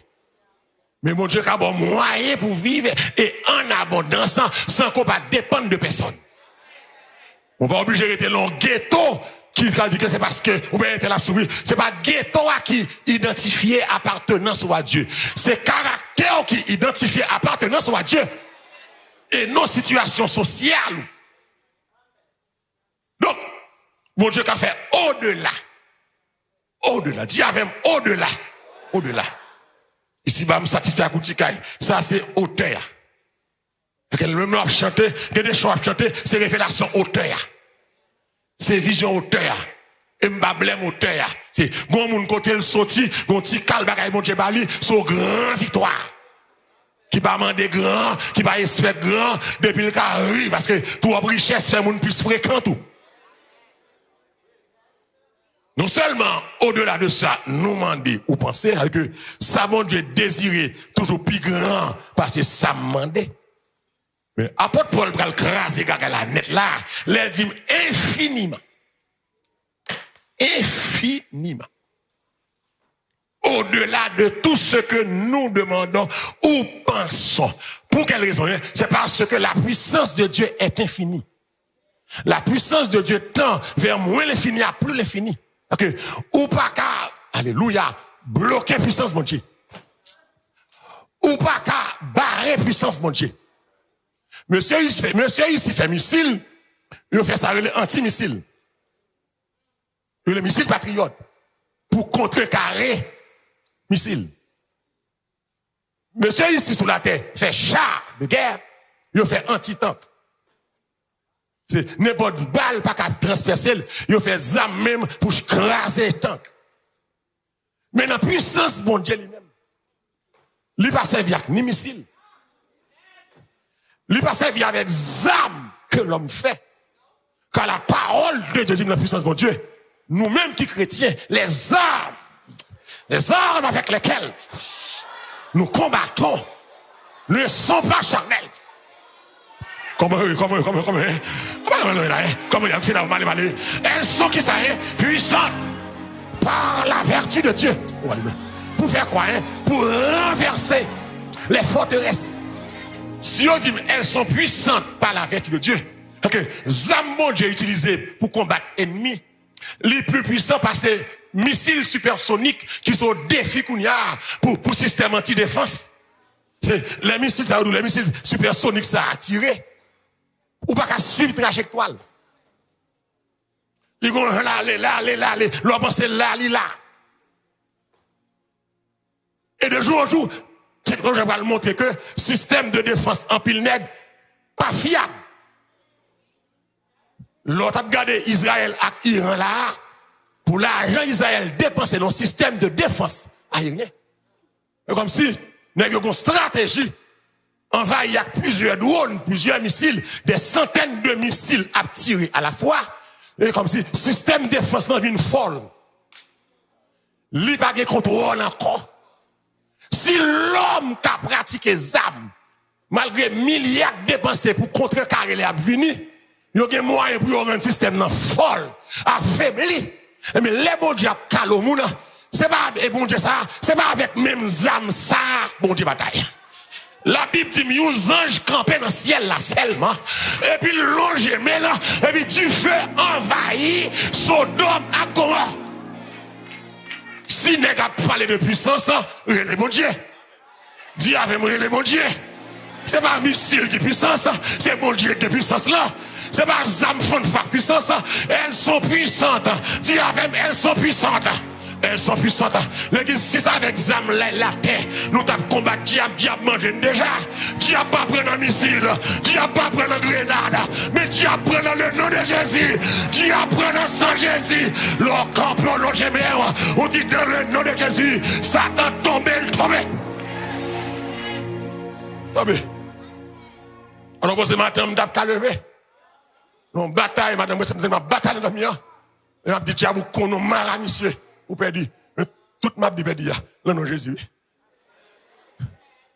Mais mon Dieu, il y a bon moyen pour vivre et en abondance sans qu'on pas dépendre de personne. On va obligé de rester dans le ghetto qui dit que c'est parce que, ou bien était là souris. C'est pas ghetto qui identifie appartenance à Dieu. C'est caractère qui identifie appartenance à Dieu. Et nos situations sociales. Donc, mon Dieu qui a fait au-delà. Au-delà. Dis avec au-delà. Au-delà. Ici, va me satisfaire à Koutikaï. Ça, c'est hauteur. Même là, chanter, que des chants à chanter, c'est révélation hauteur. C'est vision hauteur. Et m'bablem hauteur. C'est bon moun côté le sorti, bon petit calme bagay mon Dieu bali, son grand victoire. Qui va demander grand, qui va espérer grand depuis le carré parce que tout richesse fait moun plus fréquent tout. Non seulement au-delà de ça, nous demander ou penser que ça mon Dieu désiré toujours plus grand parce que ça demandait. Mais apôtre Paul pral craser gaga la net là, il dit infiniment. Infiniment. Au-delà de tout ce que nous demandons ou pensons. Pour quelle raison? C'est parce que la puissance de Dieu est infinie. La puissance de Dieu tend vers moins l'infini à plus l'infini. Okay. Ou pas qu'à, alléluia, bloquer puissance mon Dieu. Ou pas qu'à barrer puissance mon Dieu. Monsieur ici fait missile, il fait ça anti-missile. Le missile patriote pour contrecarrer missile. Monsieur ici sous la terre fait char de guerre, il fait anti-tank. C'est n'importe balle pas qu'à transpercer, il fait zam même pour craser le tank. Mais dans la puissance bon Dieu lui-même, il ne pas servir avec ni missile. Il ne pas servir avec zam que l'homme fait. Car la parole de Dieu dit la puissance de Dieu. Nous-mêmes qui chrétiens, les armes avec lesquelles nous combattons ne sont pas charnelles. Elles sont qui ça puissantes par la vertu de Dieu. Pour faire quoi? Pour renverser les forteresses. Si on dit elles sont puissantes par la vertu de Dieu, que zam mon Dieu utilisé pour combattre ennemis, les plus puissants parce que missiles supersoniques qui sont défis pour système anti-défense. C'est les missiles supersoniques ça a tiré. Ou pas qu'à suivre trajectoire. Il vont là, l'on pense là, là. Et de jour en jour, technologie va le montrer que système de défense en pile nègre, pas fiable. L'autre a regardé Israël et Iran là, pour l'argent Israël dépenser dans le système de défense aérien. Et comme si, nous avons une stratégie, envahir avec plusieurs drones, plusieurs missiles, des centaines de missiles à tirer à la fois, et comme si, système de défense dans une folle. Il n'y a pas de contrôle encore. Si l'homme qui a pratiqué ZAM, malgré milliards dépensés pour contrecarrer les venus, il y a des moyens pour rendre un système folle, affaibli. Mais les bons dieux calent, c'est pas, et bon Dieu ça, c'est pas avec même ZAM ça, bon Dieu bataille. La Bible dit, les anges campaient dans le ciel là seulement, et puis l'ange maintenant, et puis tu fais envahir Sodome à Gomorrhe. Si n'est pas parler de puissance, les bon Dieu. Dis avec moi, les bon Dieu. C'est pas un missile qui puissance, c'est bon Dieu qui puissance là. C'est pas ZAM font pas puissance, elles sont puissantes. Dis avec elles sont puissantes. Elles sont puissantes. L'église, si c'est avec ZAM la terre, nous t'avons combattu diable mangé déjà. Diable pas prendre un missile, diable pas prendre un grenade, mais diable prendre le nom de Jésus, diable prendre sang Jésus. Leur campion, leur gémère, on dit dans le nom de Jésus, Satan tombe, il tombe. Tombe. Alors, ce matin, je m'ai levé. Non, bataille, madame, c'est ma bataille dans le mien. Et je dit, diable, qu'on nous mal à monsieur. Vous perdez. Toute ma dit perdu. Là, non, Jésus.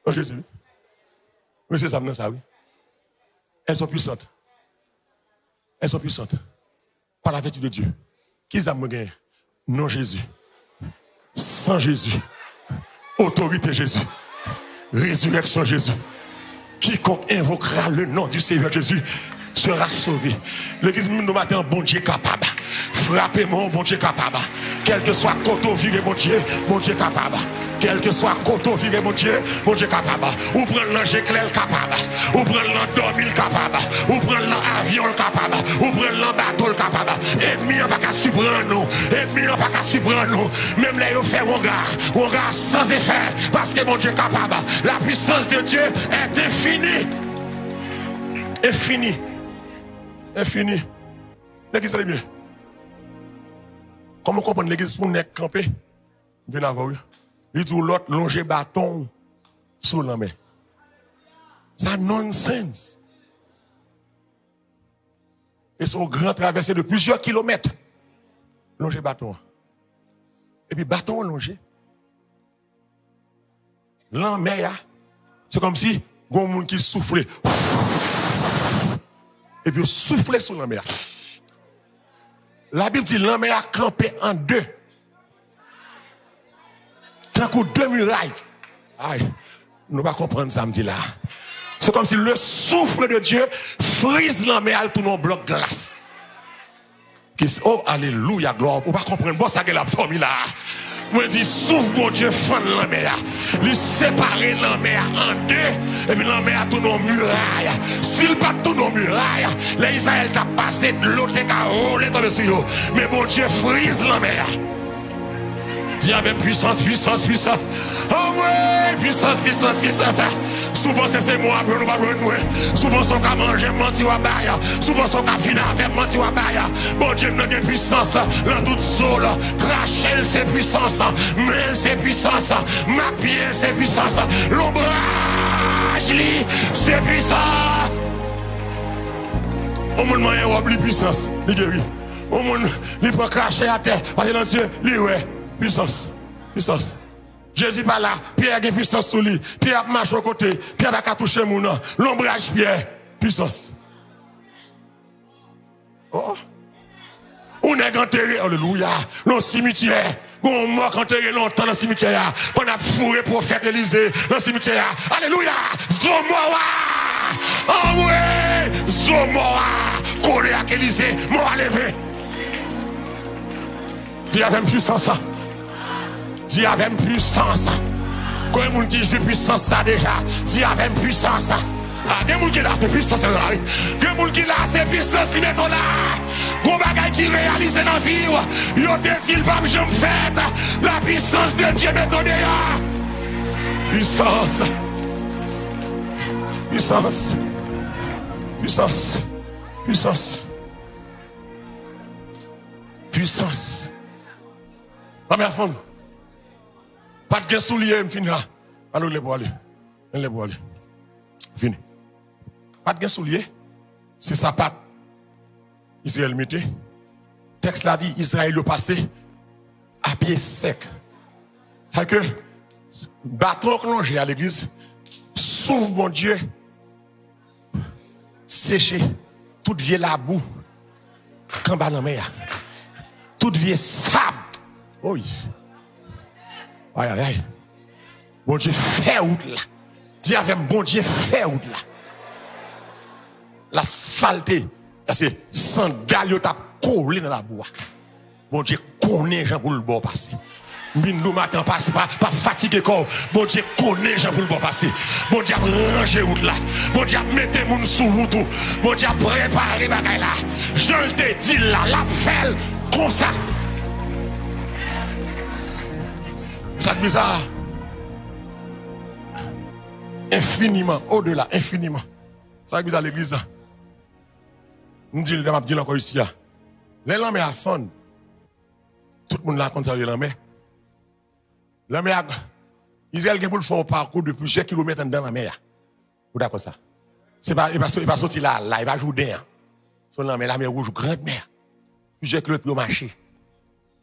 Non, Jésus. Mais c'est ça, non, ça, oui. Elles sont puissantes. Elles sont puissantes. Par la vertu de Dieu. Qui ça me gagne? Non, Jésus. Sans Jésus. Autorité Jésus. Résurrection Jésus. Quiconque invoquera le nom du Seigneur Jésus sera sauvé. L'église nous matin, bon Dieu capable. Frappez-moi, bon Dieu capable. Quel que soit côté viré, bon Dieu capable. Quel que soit côté viré, bon Dieu capable. Ou prendre l'ange capable. Ou prendre l'endormi capable. Ou prendre l'avion capable. Ou prendre l'embateau capable. Ennemi n'a pas qu'à surprendre nous. Ennemi n'a pas qu'à surprendre nous. Même là, il fait un regard sans effet. Parce que mon Dieu est capable. La puissance de Dieu est infinie. Infinie. Infini. L'église est bien. Comment comprendre l'église pour nous camper? Venez avoir. Il dit l'autre longer bâton sur la main. C'est nonsense. Et son grand traversé de plusieurs kilomètres. Longer bâton. Et puis bâton longé. L'enmer, c'est comme si il y a un monde qui soufflait. Et puis souffler sur la mer. La Bible dit la mer a campé en deux. Tant que deux murailles. Aïe, nous ne pouvons pas comprendre ça, me dit là. C'est comme si le souffle de Dieu frise la mer tout nos blocs de glace. Oh, alléluia, gloire. On ne peut pas comprendre. Bon, ça que la formule là. Moi, je dis, souffle, mon Dieu, fan la mer. Il sépare la mer en deux. Et puis la mer a tout nos murailles. S'il pas tout nos murailles, l'Israël t'a passé de l'autre qui a roulé dans le sur. Mais mon Dieu, frise la mer. Dis avec puissance. Oh ouais, puissance. Souvent c'est moi, nous pas nous. Souvent son qu'à manger, menti ou à bailler. Souvent son qu'à finir avec menti ou à bailler. Bon Dieu, nous avons puissance là, toute seule. Cracher c'est puissance, mais c'est puissance. Ma pied c'est puissance. L'ombrage c'est puissance. Au monde moyen oublie puissance, il guérit. Au monde il peut cracher à terre, parce que dans Dieu, il ouais. Puissance. Jésus pas là. Pierre a puissance sur lui. Pierre marche au côté. Pierre va qu'à toucher mon nom. L'ombrage Pierre. Puissance. Oh. On est enterré. Alléluia. Dans le cimetière. On mort enterré longtemps dans le cimetière. On a fourré prophète Élisée dans le cimetière. Alléluia. Zomoa. Oh ouais. Zomoa. Collé à Élisée. Mort levé. Dis avec puissance. Dis avec puissance. Quand il y a qui joue puissance ça déjà. Dis avec puissance. Ah, il y a des gens qui là, c'est puissance. Il y a des gens qui là, c'est puissance qui met là. Gros bagay qui réalise dans la vie. Yo te dit, pas je me fête. La puissance de Dieu met donné. Puissance. Puissance. Puissance. Puissance. Puissance. Non, mais à fond. Pas de souliers, je finis là. Allons les pour aller. Les pour aller. Fini. Pas de souliers. C'est sa patte. Israël mettait. Texte là dit Israël le passé à pied sec. C'est que bâton plongé à l'église, sauve mon Dieu, séché, toute vieille la boue, quand bas dans la mer, toute vieille sable. Oui. Aïe, aïe, aïe. Bon Dieu, fait route là. Dis avec bon Dieu, fait route là. L'asphalté, c'est sandales, t'as collé dans la boue. Bon Dieu, connaît Jean pour le bon passer. Nous matin passe pas fatigué corps. Bon Dieu connaît Jean pour le bon passer. Bon Dieu ranger route là. Bon Dieu mettez moun sous route. Bon Dieu préparer bagay là. Je le te dis là, la fait comme ça. C'est bizarre. Infiniment, au-delà, infiniment. C'est bizarre l'église. Nous disons encore ici. Les lames à fond. Tout le monde là comme ça les lames. La mer, Israël qui pour le faire un parcours de plusieurs kilomètres dans la mer. Vous d'accord ça? Il va sortir là, il va jouer dedans. Sur la mer rouge, grande mer. Plusieurs kilomètres pour marcher.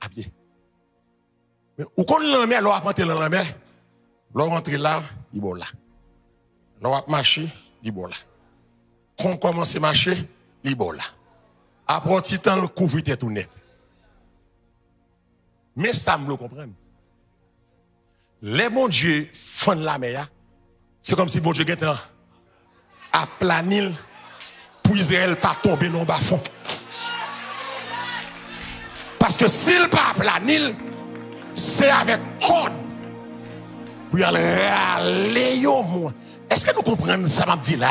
À pied. Mais où qu'on la mer, l'on va rentrer dans la mer, l'on rentre là, il est là. L'on va marcher, il est là. Quand on commence à marcher, il est là. Après un petit temps, le couvre est tout net. Mais ça me le comprend. Les bons dieux font la mer, c'est comme si bon Dieu était à planil pour Israël pas tomber dans le bas fond. Parce que s'il pas planil, c'est avec code pour y aller. Est-ce que nous comprenons ça m'a dit là?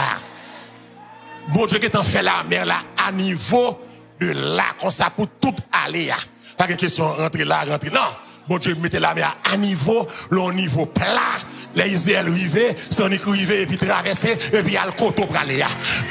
Bon Dieu qui est en fait la mer là à niveau de là comme ça pour tout aller. Pas de question rentrer là, rentrer. Non. Bon Dieu, mettez la mer à niveau, le niveau plat, les Israël arrivés, Sonic arrivé, et puis traverser, et puis à le côté pour aller.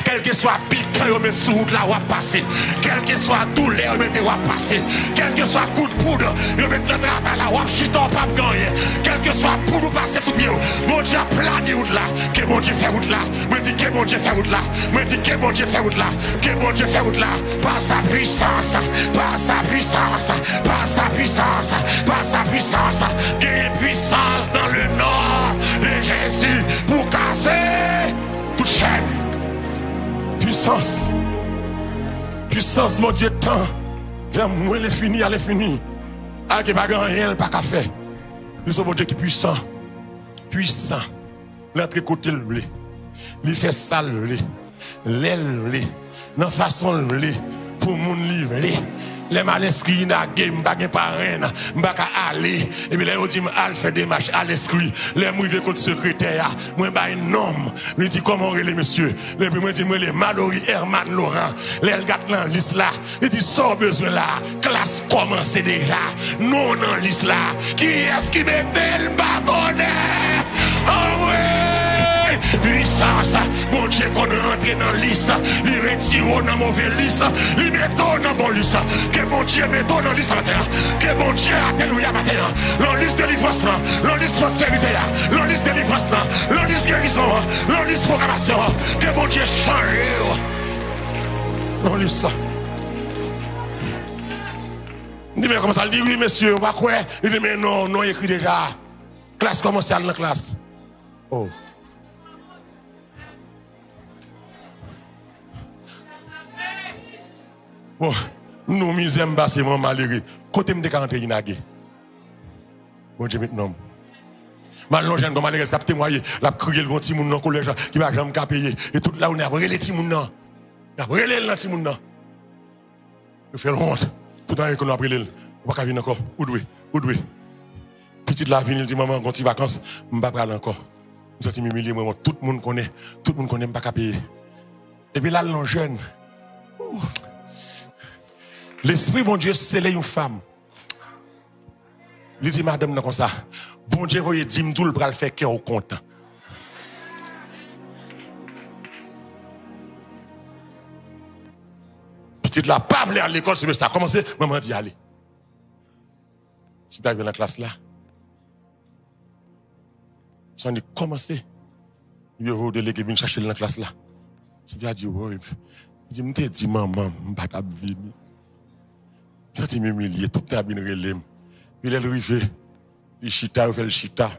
Quel que soit piquant, vous mettez sous route là, vous passez. Quel que soit douleur, vous mettez, vous passez. Quel que soit coup de poudre, vous mettez le travail là, vous chiton, pas gagner. Quel que soit poudre, vous passez sous pied. Bon Dieu, plané route là, que bon Dieu fait route là. Me dit que bon Dieu fait route là. Me dit que bon Dieu fait route là. Que bon Dieu fait route là. Par sa puissance, par sa puissance, par sa puissance, par sa puissance, gagne puissance dans le nom de Jésus pour casser toute chaîne. Puissance. Puissance, mon Dieu, temps. Vers moi, elle est finie, elle est finie. Ah, qui n'a pas rien, pas qu'à faire. Nous sommes mon Dieu qui est puissant. Puissant. L'entrée côté le blé. Il fait ça le blé. L'aile, dans façon le blé. Pour mon livre. Les mal inscrits dans la game, bagay parrain, m'baka aller. Et puis les autres disent, al fait des matchs à l'esprit. Les mouillés contre secrétaire, moi bah un homme. Lui dit comment les messieurs. Les puis moi dit moi les Mallory Herman Laurent. Les gars dans liste là. Il dit sans besoin là. Classe commence déjà. Non dans liste là. Qui est-ce qui mettait le bâtonnet? Oh ouais. Puissance, bon Dieu qu'on rentre dans liste, il retire dans mauvais liste, il met dans bon liste, que bon Dieu met dans liste matin, que bon Dieu alléluia matin, la liste de délivrance, la liste prospérité, la liste de délivrance, la liste guérison, la liste programmation, que bon Dieu change. La liste ça. Il dit mais comment ça, il dit oui monsieur, on va quoi? Il dit mais non, non, il écrit déjà. Classe commenciale dans la classe. Oh. Bon, nous misons bas, c'est mon malheureux. Côté me décanter inagé. Bon Dieu maintenant. Malon jeune comme malheureux, ça témoigner, la crier le petit monde dans collège qui va jamais payer et tout là on a brûlé petit monde là. On a brûlé le petit monde là. Il fait honte. Tout le temps qu'on a brûlé. On va pas venir encore. Où doué. Petite la vie il dit maman quand tu vacances, on va pas aller encore. Je suis humilié, moi, tout le monde connaît, pas qu'à payer. Et puis là, le jeune, l'esprit, bon Dieu, scellé une femme. Il dit, madame, comme ça, bon Dieu, voyez, dis-moi tout le bras le fait cœur au content. Petite là, pas aller à l'école, c'est ça a commencé, maman dit, allez. Si tu arrives dans la classe là, ça a commencé. Il veut déléguer, venir chercher dans la classe là. Tu viens dire, oui. Il dit, je dis, maman, je ne vais pas venir. Ça t'est humilié, tout est bien relé. Il est arrivé, il chita, il fait le chita.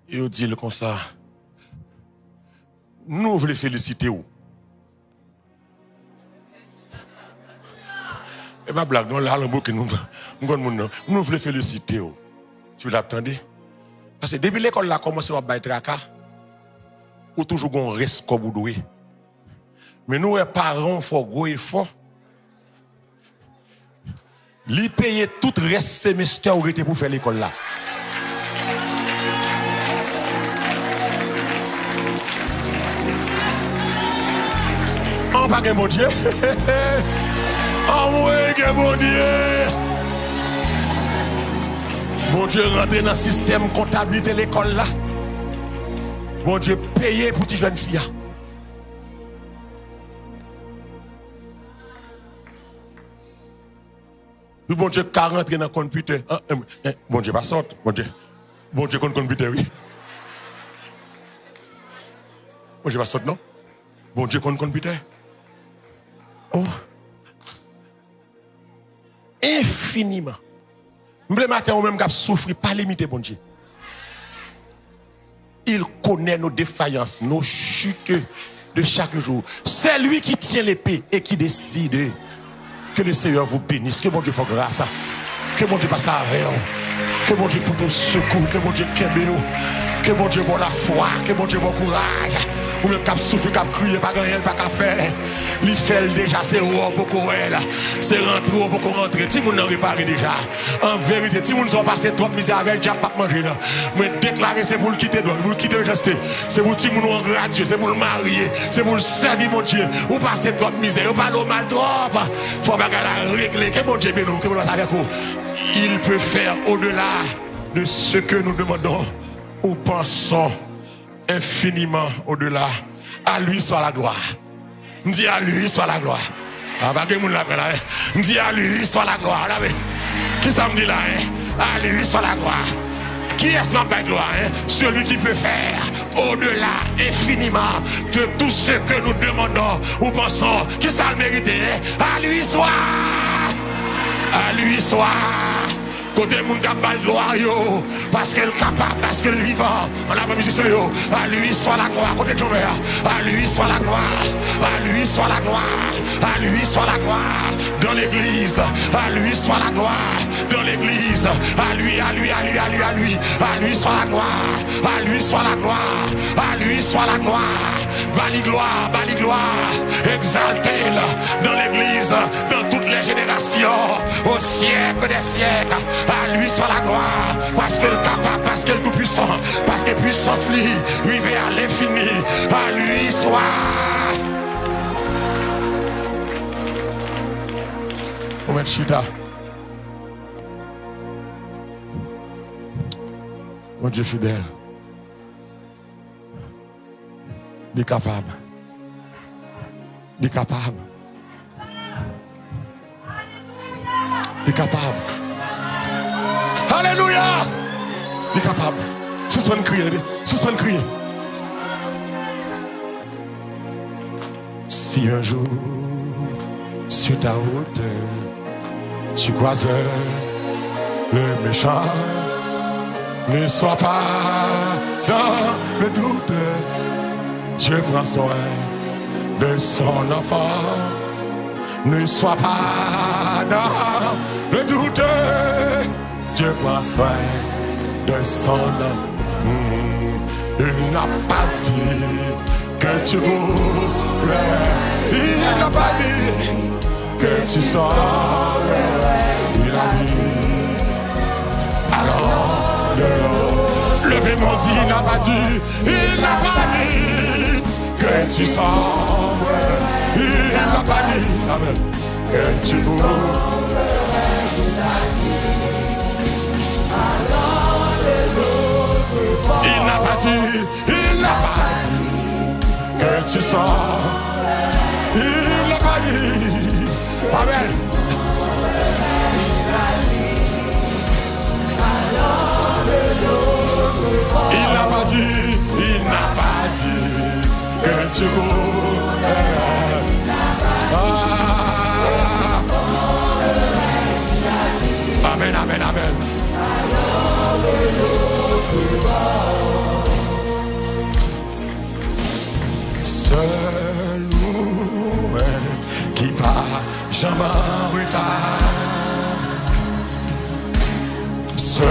Et il dit comme ça, nous voulons féliciter. Et ma blague, nous allons que nous voulons féliciter. Tu l'attendais? Parce que depuis l'école a commencé à battre tracas, ou toujours on reste comme vous devez. Mais nous, les parents, il faut gros effort. Li payer tout reste semestre ou pour faire l'école là. On pas que mon Dieu. On ouais que mon Dieu. Mon Dieu rentre dans le système comptabilité l'école là. Mon Dieu payer pour tes jeunes filles. Bon Dieu, 40 dans le computer. Bon Dieu, pas sorte. Bon Dieu, computer, oui. Bon Dieu, pas sorte, non? Bon Dieu, computer. Oh. Infiniment. Le matin, on même qui souffre, pas limité, bon Dieu. Il connaît nos défaillances, nos chutes de chaque jour. C'est lui qui tient l'épée et qui décide. Que le Seigneur vous bénisse, que mon Dieu fasse grâce, que mon Dieu passe à rien, que mon Dieu pour ton secours, que mon Dieu kembe, que mon Dieu bon la foi, que mon Dieu bon courage, ou même cap souffrir, cap crier, pas rien, pas qu'à faire. Il fait déjà, c'est haut pour courir, c'est rentrer pour rentrer. Si vous n'en réparez déjà, en vérité, si vous ne sont passés trop de misère avec Dieu, pas manger là. Mais déclarer, c'est pour le quitter, pour le quitter, rester. C'est pour si vous nous en gratuit, c'est pour le marier, c'est pour le servir, mon Dieu. Ou passer trop de misère, ou pas le mal trop. Faut pas la régler, que mon Dieu bénisse, que mon Dieu avec vous. Il peut faire au-delà de ce que nous demandons ou pensons infiniment au-delà. À lui soit la gloire. On dit à lui soit la gloire. Ah, bah, on dit à lui soit la gloire. Qui ça me dit là? À lui soit la gloire. Qui est-ce qui la gloire? Celui qui peut faire au-delà infiniment de tout ce que nous demandons ou pensons. Qui ça le mérite? À lui soit. À lui soit. Côté moun k'ap bal gloire yo, parce qu'elle est capable, parce qu'elle est vivant. On a pas mis sur yo. À lui soit la gloire, côté de Jomer. À lui soit la gloire. À lui soit la gloire. À lui soit la gloire. Dans l'église. À lui soit la gloire. Dans l'église. À lui, à lui, à lui, à lui, à lui. À lui soit la gloire. À lui soit la gloire. À lui soit la gloire. Bali gloire, bali gloire. Exaltez-le dans l'église, dans toutes les générations, au siècle des siècles. À lui soit la gloire, parce qu'elle est capable, parce qu'elle est tout puissant, parce que puissance lui va à l'infini. À lui soit. On met chita. Mon Dieu fidèle. Il est capable. Il est capable. Il est capable. Alléluia. Il est capable. Suspend crier. Suspend crier. Si un jour, sur ta route, tu croises le méchant, ne sois pas dans le doute. Dieu prend soin de son enfant. Ne sois pas dans le doute. Dieu prend soin de son enfant. Il n'a pas dit que tu mourrais. Il n'a pas dit que tu saurais. Il a dit alors le Levez mon dit, il n'a pas dit, que tu sauves. Il n'a pas dit, amen, que tu il n'a pas dit, que tu sors. Il n'a pas dit, amen. Il n'a pas dit que tu cours. Amen, amen, amen. Seul qui part jamais en retard. Seul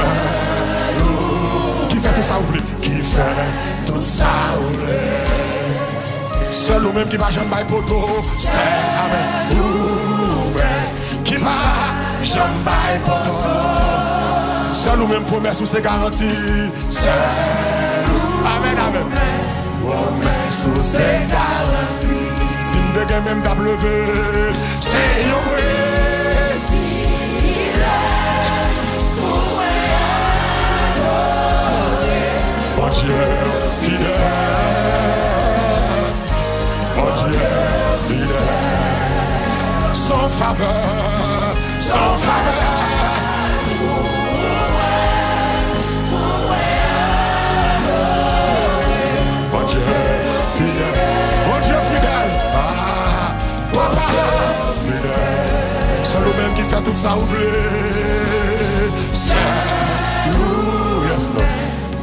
qui fait tout ça ouvrir, qui fait tout ça ouvrir. Seul ou même qui va jamais poteau. C'est amen. Qui va jamais poteau. Seul ou même promesse ou c'est garanti. Seul amen, amen. Promesse ou c'est garanti. Si me dégaine même d'à pleuver, c'est yon bon Dieu fidèle, bon Dieu fidèle, sans faveur, sans faveur. Bon Dieu fidèle, bon Dieu fidèle, papa fidèle, c'est le même qui fait tout ça ouvrir, c'est nous, yes Lord.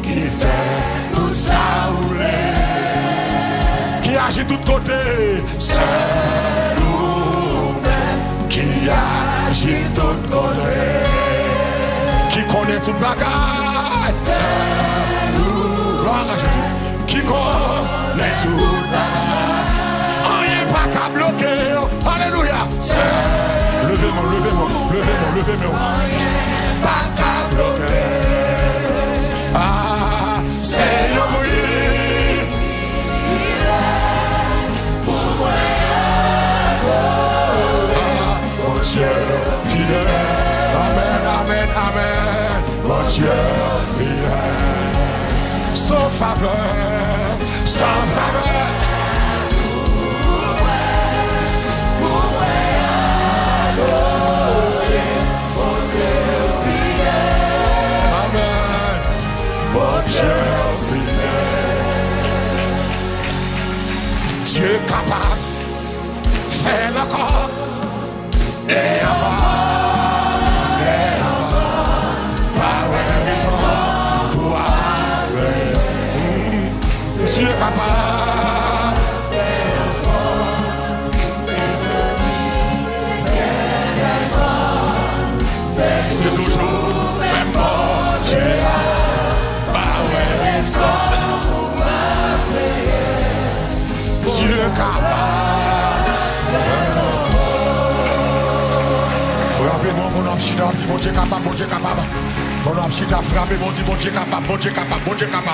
Qui fait tout ça ouvrir, qui agit tout côté, c'est nous-mêmes, qui agit tout côté, qui connaît toute bagaille, c'est nous, gloire à Jésus, qui connaît toute bagaille, rien pas qu'à bloquer, alléluia, c'est levez-moi, levez-moi, levez-moi, levez-moi, pas qu'à bloquer. Fidèle, amen, amen, amen, mon Dieu fidèle, sans faveur, sans faveur. Amen, mon Dieu fidèle. Dieu capable, fait le corps. Et encore, par raison, pour Dieu capable, et encore, c'est toujours même bon Dieu, par raison, Dieu capable. Frappez-moi, mon homme, dit mon Dieu capable, mon Dieu capable. Mon homme, frappez, mon Dieu capable, mon Dieu capable, mon Dieu capable.